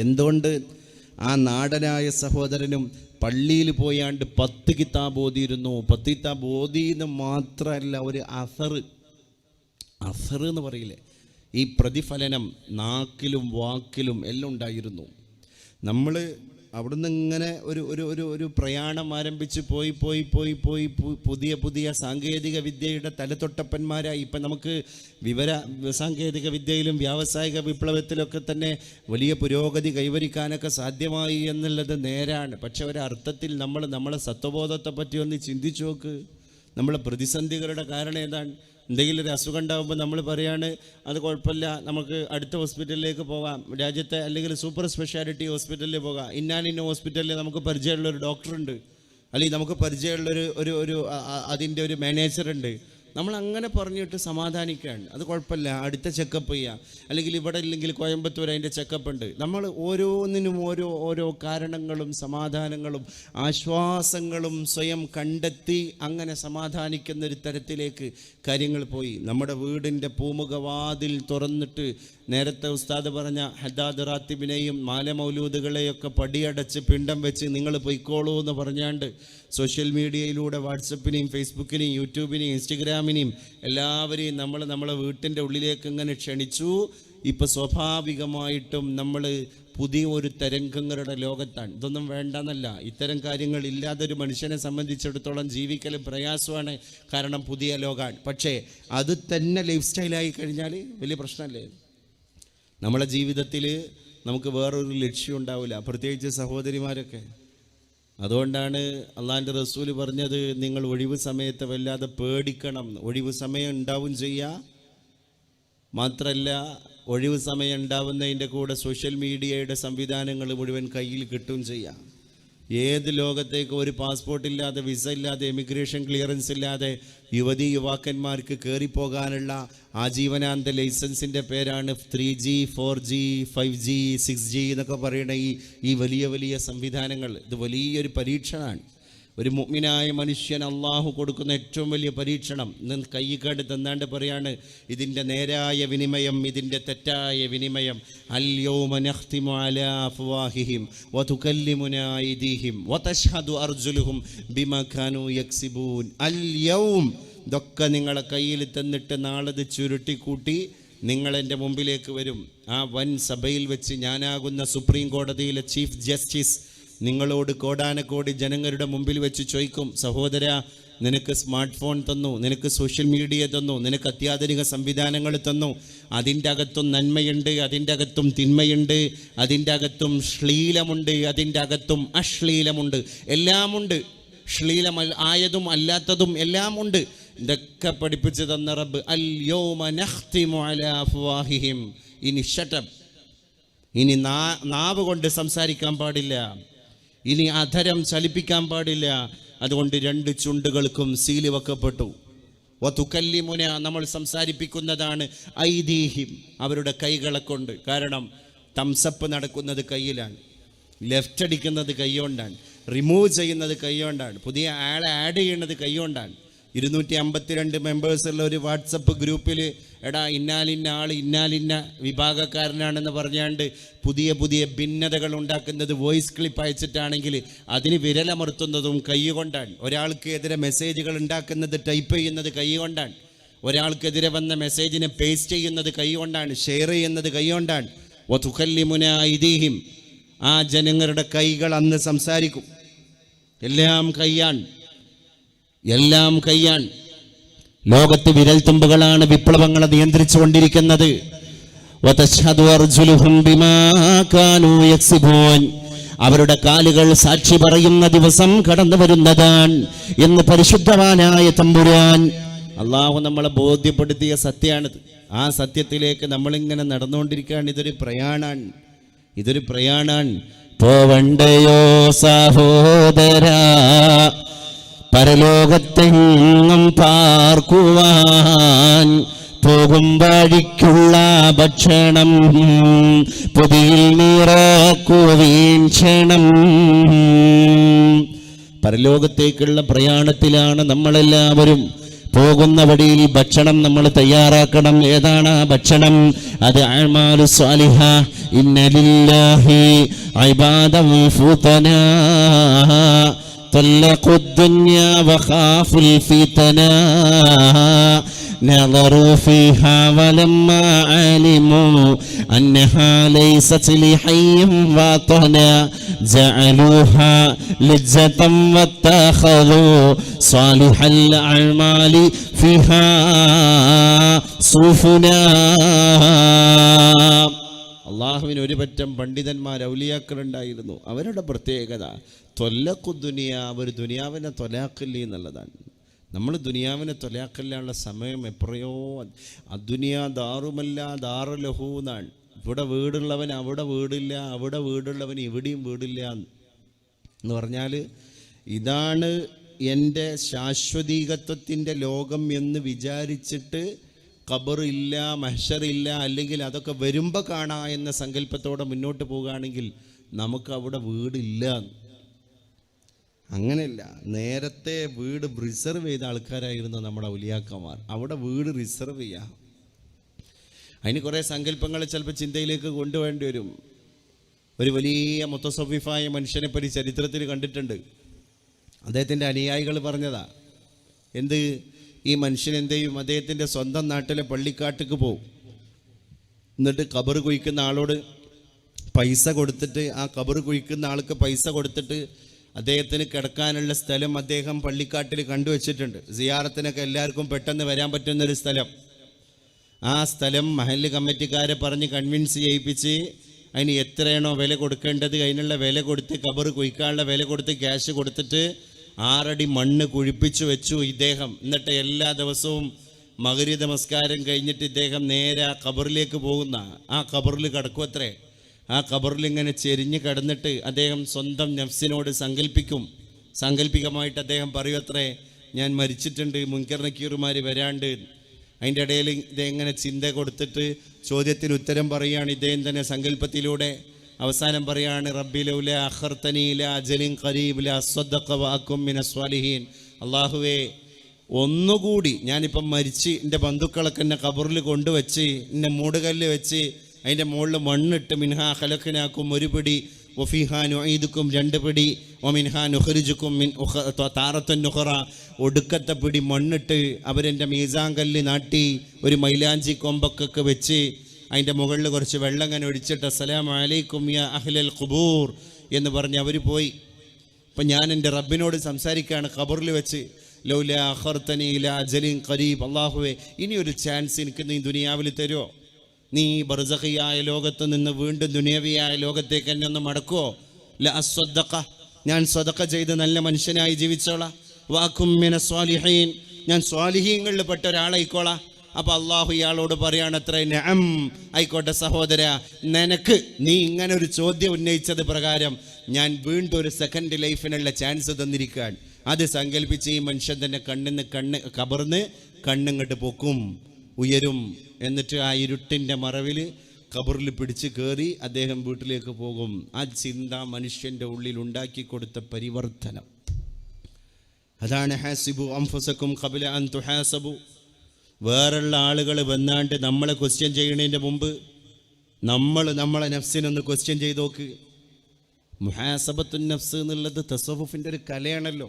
[SPEAKER 1] എന്തുകൊണ്ട്? ആ നാടനായ സഹോദരനും പള്ളിയിൽ പോയാണ്ട് 10 കിതാബ് ഓതിയിരുന്നു. 10 കിതാബ് ഓതിയെന്ന് മാത്രമല്ല, ഒരു അസർ എന്ന് പറയില്ലേ, ഈ പ്രതിഫലനം നാക്കിലും വാക്കിലും എല്ലാം ഉണ്ടായിരുന്നു. നമ്മൾ അവിടുന്ന് ഇങ്ങനെ ഒരു ഒരു ഒരു ഒരു പ്രയാണം ആരംഭിച്ച് പോയി പോയി പോയി പോയി പുതിയ പുതിയ സാങ്കേതിക വിദ്യയുടെ തലതൊട്ടപ്പന്മാരായി. ഇപ്പം നമുക്ക് വിവര സാങ്കേതിക വിദ്യയിലും വ്യാവസായിക വിപ്ലവത്തിലൊക്കെ തന്നെ വലിയ പുരോഗതി കൈവരിക്കാനൊക്കെ സാധ്യമായി എന്നുള്ളത് നേരാണ്. പക്ഷെ ഒരർത്ഥത്തിൽ നമ്മളെ സത്വബോധത്തെ പറ്റി ഒന്ന് ചിന്തിച്ചു നോക്ക്. നമ്മളെ പ്രതിസന്ധികളുടെ കാരണം ഏതാണ്? എന്തെങ്കിലും ഒരു അസുഖം ഉണ്ടാകുമ്പോൾ നമ്മൾ പറയാണ് അത് കുഴപ്പമില്ല, നമുക്ക് അടുത്ത ഹോസ്പിറ്റലിലേക്ക് പോകാം, രാജ്യത്തെ അല്ലെങ്കിൽ സൂപ്പർ സ്പെഷ്യാലിറ്റി ഹോസ്പിറ്റലിൽ പോകാം, ഇന്ന ഹോസ്പിറ്റലിൽ നമുക്ക് പരിചയമുള്ളൊരു ഡോക്ടറുണ്ട്, അല്ലെങ്കിൽ നമുക്ക് പരിചയമുള്ളൊരു ഒരു ഒരു അതിൻ്റെ ഒരു മാനേജറുണ്ട്. നമ്മൾ അങ്ങനെ പറഞ്ഞിട്ട് സമാധാനിക്കുകയാണ്. അത് കുഴപ്പമില്ല, അടുത്ത ചെക്കപ്പ് ചെയ്യാം, അല്ലെങ്കിൽ ഇവിടെ ഇല്ലെങ്കിൽ കോയമ്പത്തൂർ അതിൻ്റെ ചെക്കപ്പ് ഉണ്ട്. നമ്മൾ ഓരോന്നിനും ഓരോ കാരണങ്ങളും സമാധാനങ്ങളും ആശ്വാസങ്ങളും സ്വയം കണ്ടെത്തി അങ്ങനെ സമാധാനിക്കുന്നൊരു തരത്തിലേക്ക് കാര്യങ്ങൾ പോയി. നമ്മുടെ വീടിൻ്റെ പൂമുഖവാതിൽ തുറന്നിട്ട് നേരത്തെ ഉസ്താദ് പറഞ്ഞ ഹദ്ദാദ് റാത്തിബിനെയും മാലമൗലൂദുകളെയൊക്കെ പടിയടച്ച് പിണ്ടം വെച്ച് നിങ്ങൾ പൊയ്ക്കോളൂ എന്ന് പറഞ്ഞാണ്ട് സോഷ്യൽ മീഡിയയിലൂടെ വാട്സപ്പിനെയും ഫേസ്ബുക്കിനെയും യൂട്യൂബിനെയും ഇൻസ്റ്റഗ്രാമിനെയും എല്ലാവരെയും നമ്മളെ വീട്ടിൻ്റെ ഉള്ളിലേക്ക് ഇങ്ങനെ ക്ഷണിച്ചു. ഇപ്പം സ്വാഭാവികമായിട്ടും നമ്മൾ പുതിയ ഒരു തരംഗങ്ങളുടെ ലോകത്താണ്. ഇതൊന്നും വേണ്ടെന്നല്ല, ഇത്തരം കാര്യങ്ങൾ ഇല്ലാതൊരു മനുഷ്യനെ സംബന്ധിച്ചിടത്തോളം ജീവിക്കലും പ്രയാസമാണ്. കാരണം പുതിയ ലോകമാണ്. പക്ഷേ അത് തന്നെ ലൈഫ് സ്റ്റൈലായി കഴിഞ്ഞാൽ വലിയ പ്രശ്നമല്ലേ? നമ്മളെ ജീവിതത്തിൽ നമുക്ക് വേറൊരു ലക്ഷ്യം ഉണ്ടാവില്ല, പ്രത്യേകിച്ച് സഹോദരിമാരൊക്കെ. അതുകൊണ്ടാണ് അള്ളാഹിൻ്റെ റസൂല് പറഞ്ഞത്, നിങ്ങൾ ഒഴിവ് സമയത്ത് വല്ലാതെ പേടിക്കണം. ഒഴിവ് സമയം ഉണ്ടാവും ചെയ്യുക, മാത്രമല്ല ഒഴിവ് സമയം ഉണ്ടാവുന്നതിൻ്റെ കൂടെ സോഷ്യൽ മീഡിയയുടെ സംവിധാനങ്ങൾ മുഴുവൻ കയ്യിൽ കിട്ടുകയും ചെയ്യാം. ഏത് ലോകത്തേക്ക് ഒരു പാസ്പോർട്ട് ഇല്ലാതെ, വിസ ഇല്ലാതെ, എമിഗ്രേഷൻ ക്ലിയറൻസ് ഇല്ലാതെ യുവാക്കന്മാർക്ക് കയറിപ്പോകാനുള്ള ആജീവനാന്ത ലൈസൻസിൻ്റെ പേരാണ് 3G 4G 5G 6G എന്നൊക്കെ പറയുന്ന ഈ വലിയ വലിയ സംവിധാനങ്ങൾ. ഇത് വലിയൊരു പരീക്ഷണമാണ്. ഒരു മുഅ്മിനായ മനുഷ്യൻ അള്ളാഹു കൊടുക്കുന്ന ഏറ്റവും വലിയ പരീക്ഷണം. ഇന്ന് കൈക്കാട് തന്നാണ്ട് പറയാണ്, ഇതിൻ്റെ നേരായ വിനിമയം, ഇതിൻ്റെ തെറ്റായ വിനിമയം. അൽ യൗമ നഖ്തിമു അലാ അഫ്വാഹിഹിം വതുകല്ലിമുനാ അയ്ദീഹിം വതശ്ഹദു അർജുലുഹും ബിമാ കാനൂ യക്സിബൂൻ. അൽ യൗം, ഇതൊക്കെ നിങ്ങളെ കയ്യിൽ തന്നിട്ട് നാളത് ചുരുട്ടിക്കൂട്ടി നിങ്ങളെൻ്റെ മുമ്പിലേക്ക് വരും. ആ വൻ സഭയിൽ വെച്ച് ഞാനാകുന്ന സുപ്രീം കോടതിയിലെ ചീഫ് ജസ്റ്റിസ് നിങ്ങളോട് കോടാനക്കോടി ജനങ്ങളുടെ മുമ്പിൽ വെച്ച് ചോദിക്കും, സഹോദര, നിനക്ക് സ്മാർട്ട് ഫോൺ തന്നു, നിനക്ക് സോഷ്യൽ മീഡിയ തന്നു, നിനക്ക് അത്യാധുനിക സംവിധാനങ്ങൾ തന്നു. അതിൻ്റെ അകത്തും നന്മയുണ്ട്, അതിൻ്റെ അകത്തും തിന്മയുണ്ട്, അതിൻ്റെ അകത്തും ശ്ലീലമുണ്ട്, അതിൻ്റെ അകത്തും അശ്ലീലമുണ്ട്, എല്ലാമുണ്ട്. ശ്ലീലം ആയതും അല്ലാത്തതും എല്ലാമുണ്ട്. ഇതൊക്കെ പഠിപ്പിച്ചു തന്ന റബ്ബ് അൽ യൗമ നഖ്തിമു അലാ അഫ്വാഹിഹിം. ഇനി ഷട്ടപ്പ്, ഇനി നാവ് കൊണ്ട് സംസാരിക്കാൻ പാടില്ല, ഇനി അധരം ചലിപ്പിക്കാൻ പാടില്ല. അതുകൊണ്ട് 2 ചുണ്ടുകൾക്കും സീല് വെക്കപ്പെട്ടു. വതുകല്ലിമുന, നമ്മൾ സംസാരിപ്പിക്കുന്നതാണ് ഐദീഹിം, അവരുടെ കൈകളെ കൊണ്ട്. കാരണം തംസപ്പ് നടക്കുന്നത് കയ്യിലാണ്, ലെഫ്റ്റ് അടിക്കുന്നത് കൈകൊണ്ടാണ്, റിമൂവ് ചെയ്യുന്നത് കൈകൊണ്ടാണ്, പുതിയ ആളെ ആഡ് ചെയ്യുന്നത് കൈകൊണ്ടാണ്. 252 മെമ്പേഴ്സുള്ള ഒരു വാട്സപ്പ് ഗ്രൂപ്പിൽ എടാ ഇന്നാലിന്ന ആൾ ഇന്നാലിന്ന വിഭാഗക്കാരനാണെന്ന് പറഞ്ഞാണ്ട് പുതിയ പുതിയ ഭിന്നതകൾ ഉണ്ടാക്കുന്നത് വോയിസ് ക്ലിപ്പ് അയച്ചിട്ടാണെങ്കിൽ അതിന് വിരലമർത്തുന്നതും കൈ കൊണ്ടാണ്. ഒരാൾക്ക് എതിരെ മെസ്സേജുകൾ ഉണ്ടാക്കുന്നത്, ടൈപ്പ് ചെയ്യുന്നത് കൈ കൊണ്ടാണ്. ഒരാൾക്കെതിരെ വന്ന മെസ്സേജിനെ പേസ്റ്റ് ചെയ്യുന്നത് കൈ കൊണ്ടാണ്, ഷെയർ ചെയ്യുന്നത് കൈ കൊണ്ടാണ്. വതുകല്ലിമുനാ അയ്ദീഹിം, ആ ജനങ്ങളുടെ കൈകൾ അന്ന് സംസാരിക്കും. എല്ലാം കൈയാണ്, എല്ലാം കൈയാണ്. ലോകത്ത് വിരൽ തുമ്പുകളാണ് വിപ്ലവങ്ങളെ നിയന്ത്രിച്ചു കൊണ്ടിരിക്കുന്നത്. അവരുടെ കാലുകൾ സാക്ഷി പറയുന്ന ദിവസം കടന്നു വരുന്നതാണ് എന്ന് പരിശുദ്ധവാനായ തമ്പുരാൻ അള്ളാഹു നമ്മളെ ബോധ്യപ്പെടുത്തിയ സത്യമാണിത്. ആ സത്യത്തിലേക്ക് നമ്മളിങ്ങനെ നടന്നുകൊണ്ടിരിക്കുകയാണ്. ഇതൊരു പ്രയാണാണ്. പോവണ്ടയോ സഹോദരാ പരലോകത്തെങ്ങും പാർക്കുവാൻ, പോകും വഴിക്കുള്ള ഭക്ഷണം പൊതിയിൽ നിറക്കുവീക്ഷണം. പരലോകത്തേക്കുള്ള പ്രയാണത്തിലാണ് നമ്മളെല്ലാവരും. പോകുന്ന വഴിയിൽ ഭക്ഷണം നമ്മൾ തയ്യാറാക്കണം. ഏതാണ് ആ ഭക്ഷണം? അത് അഅ്മാലു സ്വാലിഹ. ഇന്ന ലില്ലാഹി ഇബാദൻ ഫുതനാ طلقوا الدنيا وخافوا الفتنة نظروا فيها ولما علموا أنها ليست لحي وطنا جعلوها لجة واتخذوا صالح الأعمال فيها سفنا. അള്ളാഹുവിന് ഒരു പറ്റം പണ്ഡിതന്മാർ ഔലിയാക്കളുണ്ടായിരുന്നു. അവരുടെ പ്രത്യേകത തൊല്ലഖുദ്ദുനിയ, അവർ ദുനിയാവിനെ തൊലാക്കില്ല എന്നുള്ളതാണ്. നമ്മൾ ദുനിയാവിനെ തൊലാക്കില്ലാനുള്ള സമയം എപ്പോഴോ. അദ്ദുനിയ ദാറുമല്ല ദാറുലഹു എന്നാണ്. ഇവിടെ വീടുള്ളവൻ അവിടെ വീടില്ല, അവിടെ വീടുള്ളവൻ ഇവിടെയും വീടില്ല എന്ന് പറഞ്ഞാൽ ഇതാണ് എൻ്റെ ശാശ്വതീകത്വത്തിൻ്റെ ലോകം എന്ന് വിചാരിച്ചിട്ട് ഖബറില്ല, മഹ്ശറില്ല, അല്ലെങ്കിൽ അതൊക്കെ വരുമ്പോൾ കാണാം എന്ന സങ്കല്പത്തോടെ മുന്നോട്ട് പോവുകയാണെങ്കിൽ നമുക്ക് അവിടെ വീടില്ല. അങ്ങനെയല്ല, നേരത്തെ വീട് റിസർവ് ചെയ്ത ആൾക്കാരായിരുന്നു നമ്മുടെ ഔലിയാക്കന്മാർ. അവിടെ വീട് റിസർവ് ചെയ്യാം. അതിന് കുറേ സങ്കല്പങ്ങൾ ചിലപ്പോൾ ചിന്തയിലേക്ക് കൊണ്ടുവേണ്ടി വരും. ഒരു വലിയ മുത്തസവ്വിഫായ മനുഷ്യനെ പറ്റി ചരിത്രത്തിൽ കണ്ടിട്ടുണ്ട്. അദ്ദേഹത്തിൻ്റെ അനുയായികൾ പറഞ്ഞതാ, എന്ത്, ഈ മനുഷ്യൻ എന്ത് ചെയ്യും, അദ്ദേഹത്തിൻ്റെ സ്വന്തം നാട്ടിലെ പള്ളിക്കാട്ടിക്ക് പോവും. എന്നിട്ട് ഖബർ കുഴിക്കുന്ന ആളോട് പൈസ കൊടുത്തിട്ട്, ആ ഖബർ കുഴിക്കുന്ന ആൾക്ക് പൈസ കൊടുത്തിട്ട് അദ്ദേഹത്തിന് കിടക്കാനുള്ള സ്ഥലം അദ്ദേഹം പള്ളിക്കാട്ടിൽ കണ്ടുവച്ചിട്ടുണ്ട്. സിയാറത്തിനൊക്കെ എല്ലാവർക്കും പെട്ടെന്ന് വരാൻ പറ്റുന്നൊരു സ്ഥലം. ആ സ്ഥലം മഹല്ല് കമ്മിറ്റിക്കാരെ പറഞ്ഞ് കൺവിൻസ് ചെയ്യിപ്പിച്ച് അതിന് എത്രയാണോ വില കൊടുക്കേണ്ടത് അതിനുള്ള വില കൊടുത്ത്, ഖബർ കുഴിക്കാനുള്ള വില കൊടുത്ത്, ക്യാഷ് കൊടുത്തിട്ട് 6 അടി മണ്ണ് കുഴിപ്പിച്ചു വെച്ചു ഇദ്ദേഹം. എന്നിട്ട് എല്ലാ ദിവസവും മഗ്‌രിബ് നമസ്കാരം കഴിഞ്ഞിട്ട് ഇദ്ദേഹം നേരെ ആ ഖബറിലേക്ക് പോകുന്ന, ആ ഖബറിൽ കിടക്കുമത്രേ. ആ ഖബറിൽ ഇങ്ങനെ ചെരിഞ്ഞ് കിടന്നിട്ട് അദ്ദേഹം സ്വന്തം നഫ്സിനോട് സാങ്കല്പികമായിട്ട് അദ്ദേഹം പറയുമത്രേ, ഞാൻ മരിച്ചിട്ടുണ്ട്, മുൻകർ നക്കീറുമാർ വരാണ്ട്. അതിൻ്റെ ഇടയിൽ ഇതെങ്ങനെ ചിന്ത കൊടുത്തിട്ട് ചോദ്യത്തിന് ഉത്തരം പറയുകയാണ് ഇദ്ദേഹം തന്നെ സങ്കല്പത്തിലൂടെ. അവസാനം പറയാണ്, റബ്ബി ലൗല അഖർതനി ഇലാ അജലിൻ ഖരീബ് ലഅസ്വദ്ദഖ വഅകും മിനസ് സ്വാലിഹീൻ. അല്ലാഹുവേ, ഒന്നുകൂടി ഞാനിപ്പം മരിച്ച് എൻ്റെ ബന്ധുക്കളൊക്കെ എന്നെ ഖബറിൽ കൊണ്ടുവച്ച് എന്നെ മൂടുകല്ല് വെച്ച് അതിൻ്റെ മുകളിൽ മണ്ണിട്ട്, മിൻഹാ ഖലഖനാക്കും ഒരു പിടി, വഫീഹാ നുഈദുക്കും 2 പിടി, വമിൻഹാ നുഖ്രിജുക്കും മിൻ താറത്തുൻ നുഖറ ഒടുക്കത്തെ പിടി മണ്ണിട്ട് അവരെൻ്റെ മീസാൻ കല്ല് നാട്ടി ഒരു മൈലാഞ്ചി കൊമ്പൊക്കെ വെച്ച് അതിൻ്റെ മുകളിൽ കുറച്ച് വെള്ളം അങ്ങനെ ഒഴിച്ചിട്ട് അസ്സലാമു അലൈക്കും യാ അഹ്ലൽ ഖുബൂർ എന്ന് പറഞ്ഞ് അവർ പോയി. അപ്പം ഞാൻ എൻ്റെ റബ്ബിനോട് സംസാരിക്കുകയാണ് ഖബറിൽ വെച്ച്, ലൗലാ അഖർതനി ഇലാ അജലിൻ ഖരീബ്, അല്ലാഹുവേ ഇനിയൊരു ചാൻസ് എനിക്ക് നീ ദുനിയാവിൽ തരുമോ? നീ ബർസഖിയായ ലോകത്ത് നിന്ന് വീണ്ടും ദുനിയവിയായ ലോകത്തേക്ക് എന്നെ ഒന്ന് മടക്കുമോ? ലഅസ്വദ്ദഖ, ഞാൻ സ്വദഖ ചെയ്ത് നല്ല മനുഷ്യനായി ജീവിച്ചോളാം. വഅകും മിനസ് സ്വാലിഹീൻ, ഞാൻ സ്വാലിഹീങ്ങളിൽ പെട്ട ഒരാളായിക്കോളാം. അപ്പോൾ അള്ളാഹു ഇയാളോട് പറയുകയാണത്രേ, നഅം, ആയിക്കോട്ടെ സഹോദര, നിനക്ക് നീ ഇങ്ങനെ ഒരു ചോദ്യം ഉന്നയിച്ചത് പ്രകാരം ഞാൻ വീണ്ടും ഒരു സെക്കൻഡ് ലൈഫിനുള്ള ചാൻസ് തന്നിരിക്കുകയാണ്. അത് സങ്കല്പിച്ച് ഈ മനുഷ്യൻ തന്നെ ഖബറിന്ന് കണ്ണിങ്ങോട്ട് പൊക്കും, ഉയരും. എന്നിട്ട് ആ ഇരുട്ടിൻ്റെ മറവിൽ ഖബറിൽ പിടിച്ച് കയറി അദ്ദേഹം വീട്ടിലേക്ക് പോകും. ആ ചിന്ത മനുഷ്യൻ്റെ ഉള്ളിൽ ഉണ്ടാക്കി കൊടുത്ത പരിവർത്തനം. അതാണ് ഹാസിബു അൻഫുസകും ഖബ്ല അൻ തുഹാസബു. വേറുള്ള ആളുകൾ വന്നാണ്ട് നമ്മളെ ക്വസ്റ്റ്യൻ ചെയ്യുന്നതിൻ്റെ മുമ്പ് നമ്മളെ നഫ്സിനൊന്ന് ക്വസ്റ്റ്യൻ ചെയ്ത് നോക്ക്. മുഹാസബത്തുൻ നഫ്സ് എന്നുള്ളത് തസവുഫിൻ്റെ ഒരു കലയാണല്ലോ.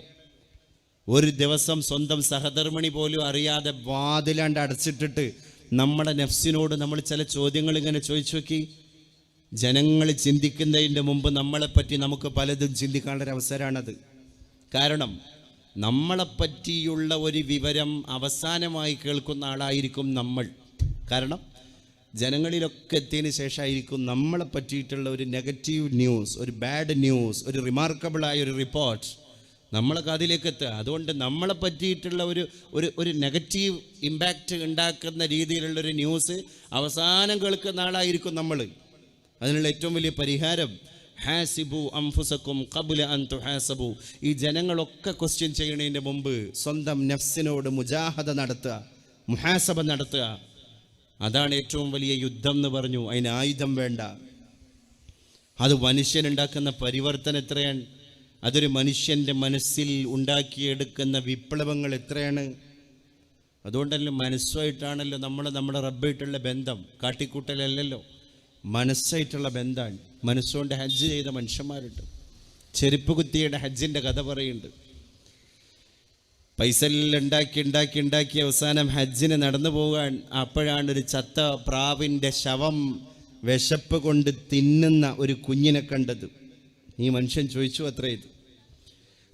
[SPEAKER 1] ഒരു ദിവസം സ്വന്തം സഹധർമ്മിണി പോലും അറിയാതെ വാതിലാണ്ട് അടച്ചിട്ടിട്ട് നമ്മുടെ നഫ്സിനോട് നമ്മൾ ചില ചോദ്യങ്ങൾ ഇങ്ങനെ ചോദിച്ചു നോക്കി. ജനങ്ങൾ ചിന്തിക്കുന്നതിൻ്റെ മുമ്പ് നമ്മളെപ്പറ്റി നമുക്ക് പലതും ചിന്തിക്കാനുള്ളൊരു അവസരമാണത്. കാരണം നമ്മളെപ്പറ്റിയുള്ള ഒരു വിവരം അവസാനമായി കേൾക്കുന്ന ആളായിരിക്കും നമ്മൾ. കാരണം ജനങ്ങളിലൊക്കെ എത്തിയതിന് ശേഷമായിരിക്കും നമ്മളെ പറ്റിയിട്ടുള്ള ഒരു നെഗറ്റീവ് ന്യൂസ്, ഒരു ബാഡ് ന്യൂസ്, ഒരു റിമാർക്കബിളായ ഒരു റിപ്പോർട്ട് നമ്മളൊക്കെ അതിലേക്ക് എത്തുക. അതുകൊണ്ട് നമ്മളെ പറ്റിയിട്ടുള്ള ഒരു നെഗറ്റീവ് ഇമ്പാക്റ്റ് ഉണ്ടാക്കുന്ന രീതിയിലുള്ളൊരു ന്യൂസ് അവസാനം കേൾക്കുന്ന ആളായിരിക്കും നമ്മൾ. അതിനുള്ള ഏറ്റവും വലിയ പരിഹാരം ഹാസിബു അൻഫുസകും ഖബ്ല അൻ തുഹാസബു. ഈ ജനങ്ങളൊക്കെ ക്വസ്റ്റ്യൻ ചെയ്യുന്നതിൻ്റെ മുമ്പ് സ്വന്തം നഫ്സിനോട് മുജാഹദ നടത്തുക, മുഹാസബ നടത്തുക. അതാണ് ഏറ്റവും വലിയ യുദ്ധം എന്ന് പറഞ്ഞു. അതിന് ആയുധം വേണ്ട. അത് മനുഷ്യനുണ്ടാക്കുന്ന പരിവർത്തനം എത്രയാണ്, അതൊരു മനുഷ്യൻ്റെ മനസ്സിൽ ഉണ്ടാക്കിയെടുക്കുന്ന വിപ്ലവങ്ങൾ എത്രയാണ്. അതുകൊണ്ടല്ലോ മനസ്സുമായിട്ടാണല്ലോ നമ്മുടെ റബ്ബായിട്ടുള്ള ബന്ധം, കാട്ടിക്കൂട്ടലല്ലല്ലോ, മനസ്സായിട്ടുള്ള ബന്ധമാണ്. മനസ്സുകൊണ്ട് ഹജ്ജ് ചെയ്ത മനുഷ്യന്മാരുണ്ട്. ചെരുപ്പ് കുത്തിയുടെ ഹജ്ജിൻ്റെ കഥ പറയുന്നുണ്ട്. പൈസ എല്ലാം ഉണ്ടാക്കി അവസാനം ഹജ്ജിന് നടന്നു പോകാൻ. അപ്പോഴാണ് ഒരു ചത്ത പ്രാവിൻ്റെ ശവം വിശപ്പ് കൊണ്ട് തിന്നുന്ന ഒരു കുഞ്ഞിനെ കണ്ടത്. ഈ മനുഷ്യൻ ചോദിച്ചു, അത്രേ ഇത്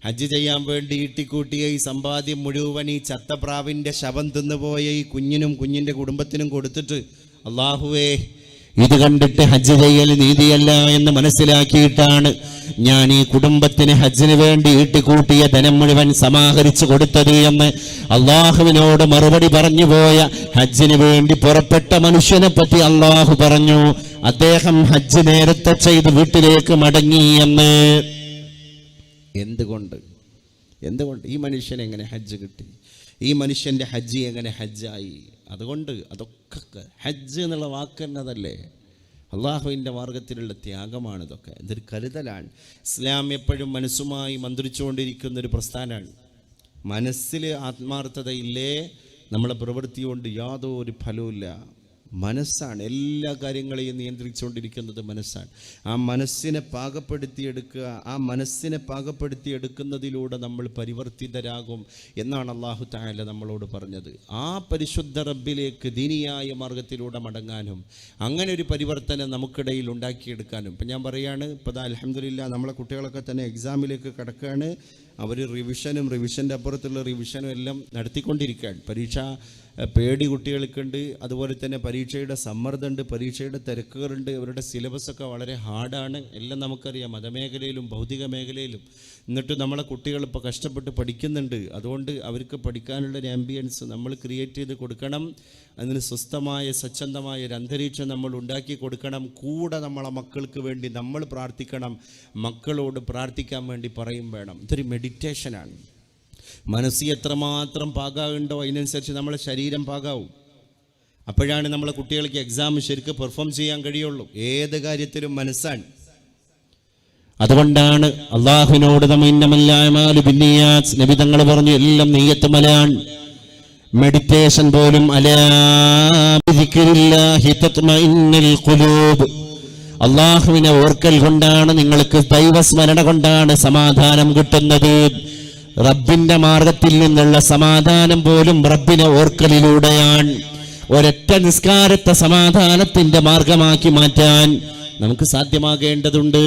[SPEAKER 1] ഹജ്ജ് ചെയ്യാൻ വേണ്ടി ഈട്ടിക്കൂട്ടിയ ഈ സമ്പാദ്യം മുഴുവൻ ഈ ചത്തപ്രാവിൻ്റെ ശവം തിന്നുപോയ ഈ കുഞ്ഞിനും കുഞ്ഞിൻ്റെ കുടുംബത്തിനും കൊടുത്തിട്ട്, അള്ളാഹുവേ ഇത് കണ്ടിട്ട് ഹജ്ജ് ചെയ്യൽ നീതിയല്ല എന്ന് മനസ്സിലാക്കിയിട്ടാണ് ഞാൻ ഈ കുടുംബത്തിന് ഹജ്ജിന് വേണ്ടി ഈട്ടിക്കൂട്ടിയ ധനം മുഴുവൻ സമാഹരിച്ചു കൊടുത്തത് എന്ന് അള്ളാഹുവിനോട് മറുപടി പറഞ്ഞു പോയ ഹജ്ജിന് വേണ്ടി പുറപ്പെട്ട മനുഷ്യനെ പറ്റി അള്ളാഹു പറഞ്ഞു, അദ്ദേഹം ഹജ്ജ് നേരത്തെ ചെയ്ത് വീട്ടിലേക്ക് മടങ്ങി എന്ന്. എന്തുകൊണ്ട് ഈ മനുഷ്യൻ എങ്ങനെ ഹജ്ജ് കിട്ടി? ഈ മനുഷ്യൻ്റെ ഹജ്ജ് എങ്ങനെ ഹജ്ജായി? അതുകൊണ്ട് അതൊക്കെ ഹജ്ജ് എന്നുള്ള വാക്ക് എന്നതല്ലേ, അള്ളാഹുവിൻ്റെ മാർഗത്തിലുള്ള ത്യാഗമാണ്. ഇതൊക്കെ ഇതൊരു കരുതലാണ്. ഇസ്ലാം എപ്പോഴും മനസ്സുമായി മന്ത്രിച്ചുകൊണ്ടിരിക്കുന്നൊരു പ്രസ്ഥാനമാണ്. മനസ്സിൽ ആത്മാർത്ഥതയില്ലേ, നമ്മളെ പ്രവൃത്തി കൊണ്ട് യാതൊരു ഫലവുമില്ല. മനസ്സാണ് എല്ലാ കാര്യങ്ങളെയും നിയന്ത്രിച്ചുകൊണ്ടിരിക്കുന്നത്, മനസ്സാണ്. ആ മനസ്സിനെ പാകപ്പെടുത്തിയെടുക്കുന്നതിലൂടെ നമ്മൾ പരിവർത്തിതരാകും എന്നാണ് അല്ലാഹു തആല നമ്മളോട് പറഞ്ഞത്. ആ പരിശുദ്ധ റബ്ബിലേക്ക് ദീനിയായ മാർഗത്തിലൂടെ മടങ്ങാനും അങ്ങനെ ഒരു പരിവർത്തനം നമുക്കിടയിൽ ഉണ്ടാക്കിയെടുക്കാനും. ഇപ്പം ഞാൻ പറയാണ്, ഇപ്പോൾ അൽഹംദുലില്ലാ നമ്മളെ കുട്ടികളൊക്കെ തന്നെ എക്സാമിലേക്ക് കടക്കുകയാണ്. അവർ റിവിഷൻ്റെ അപ്പുറത്തുള്ള റിവിഷനും എല്ലാം നടത്തിക്കൊണ്ടിരിക്കുകയാണ്. പരീക്ഷ പേടി കുട്ടികൾക്കുണ്ട്, അതുപോലെ തന്നെ പരീക്ഷയുടെ സമ്മർദ്ദമുണ്ട്, പരീക്ഷയുടെ തിരക്കുകളുണ്ട്. അവരുടെ സിലബസൊക്കെ വളരെ ഹാർഡാണ്, എല്ലാം നമുക്കറിയാം, മതമേഖലയിലും ഭൗതിക മേഖലയിലും. എന്നിട്ട് നമ്മളെ കുട്ടികൾ ഇപ്പോൾ കഷ്ടപ്പെട്ട് പഠിക്കുന്നുണ്ട്. അതുകൊണ്ട് അവർക്ക് പഠിക്കാനുള്ളൊരു ആംബിയൻസ് നമ്മൾ ക്രിയേറ്റ് ചെയ്ത് കൊടുക്കണം. അതിന് സ്വസ്ഥമായ സ്വച്ഛന്തമായ ഒരു അന്തരീക്ഷം നമ്മൾ ഉണ്ടാക്കി കൊടുക്കണം. കൂടെ നമ്മളെ മക്കൾക്ക് വേണ്ടി നമ്മൾ പ്രാർത്ഥിക്കണം, മക്കളോട് പ്രാർത്ഥിക്കാൻ വേണ്ടി പറയും വേണം. ഇതൊരു മെഡിറ്റേഷനാണ്. മനസ്സ് എത്രമാത്രം പാകാവുണ്ടോ അതിനനുസരിച്ച് നമ്മളെ ശരീരം പാകാവും. അപ്പോഴാണ് നമ്മളെ കുട്ടികൾക്ക് എക്സാം ശരിക്കും പെർഫോം ചെയ്യാൻ കഴിയുള്ളൂ. ഏത് കാര്യത്തിലും മനസ്സാണ്. അതുകൊണ്ടാണ് അള്ളാഹുവിനോട് നബി തങ്ങൾ പറഞ്ഞു, എല്ലാം നിയ്യത്തുമലാണ്. മെഡിറ്റേഷൻ പോലും അള്ളാഹുവിനെ ഓർക്കൽ കൊണ്ടാണ്, നിങ്ങൾക്ക് ദൈവസ്മരണ കൊണ്ടാണ് സമാധാനം കിട്ടുന്നത്. റബ്ബിന്റെ മാർഗത്തിൽ നിന്നുള്ള സമാധാനം പോലും റബ്ബിനെ ഓർക്കലിലൂടെയാണ്. ഒരൊറ്റ നിസ്കാരത്തെ സമാധാനത്തിന്റെ മാർഗമാക്കി മാറ്റാൻ നമുക്ക് സാധ്യമാകേണ്ടതുണ്ട്.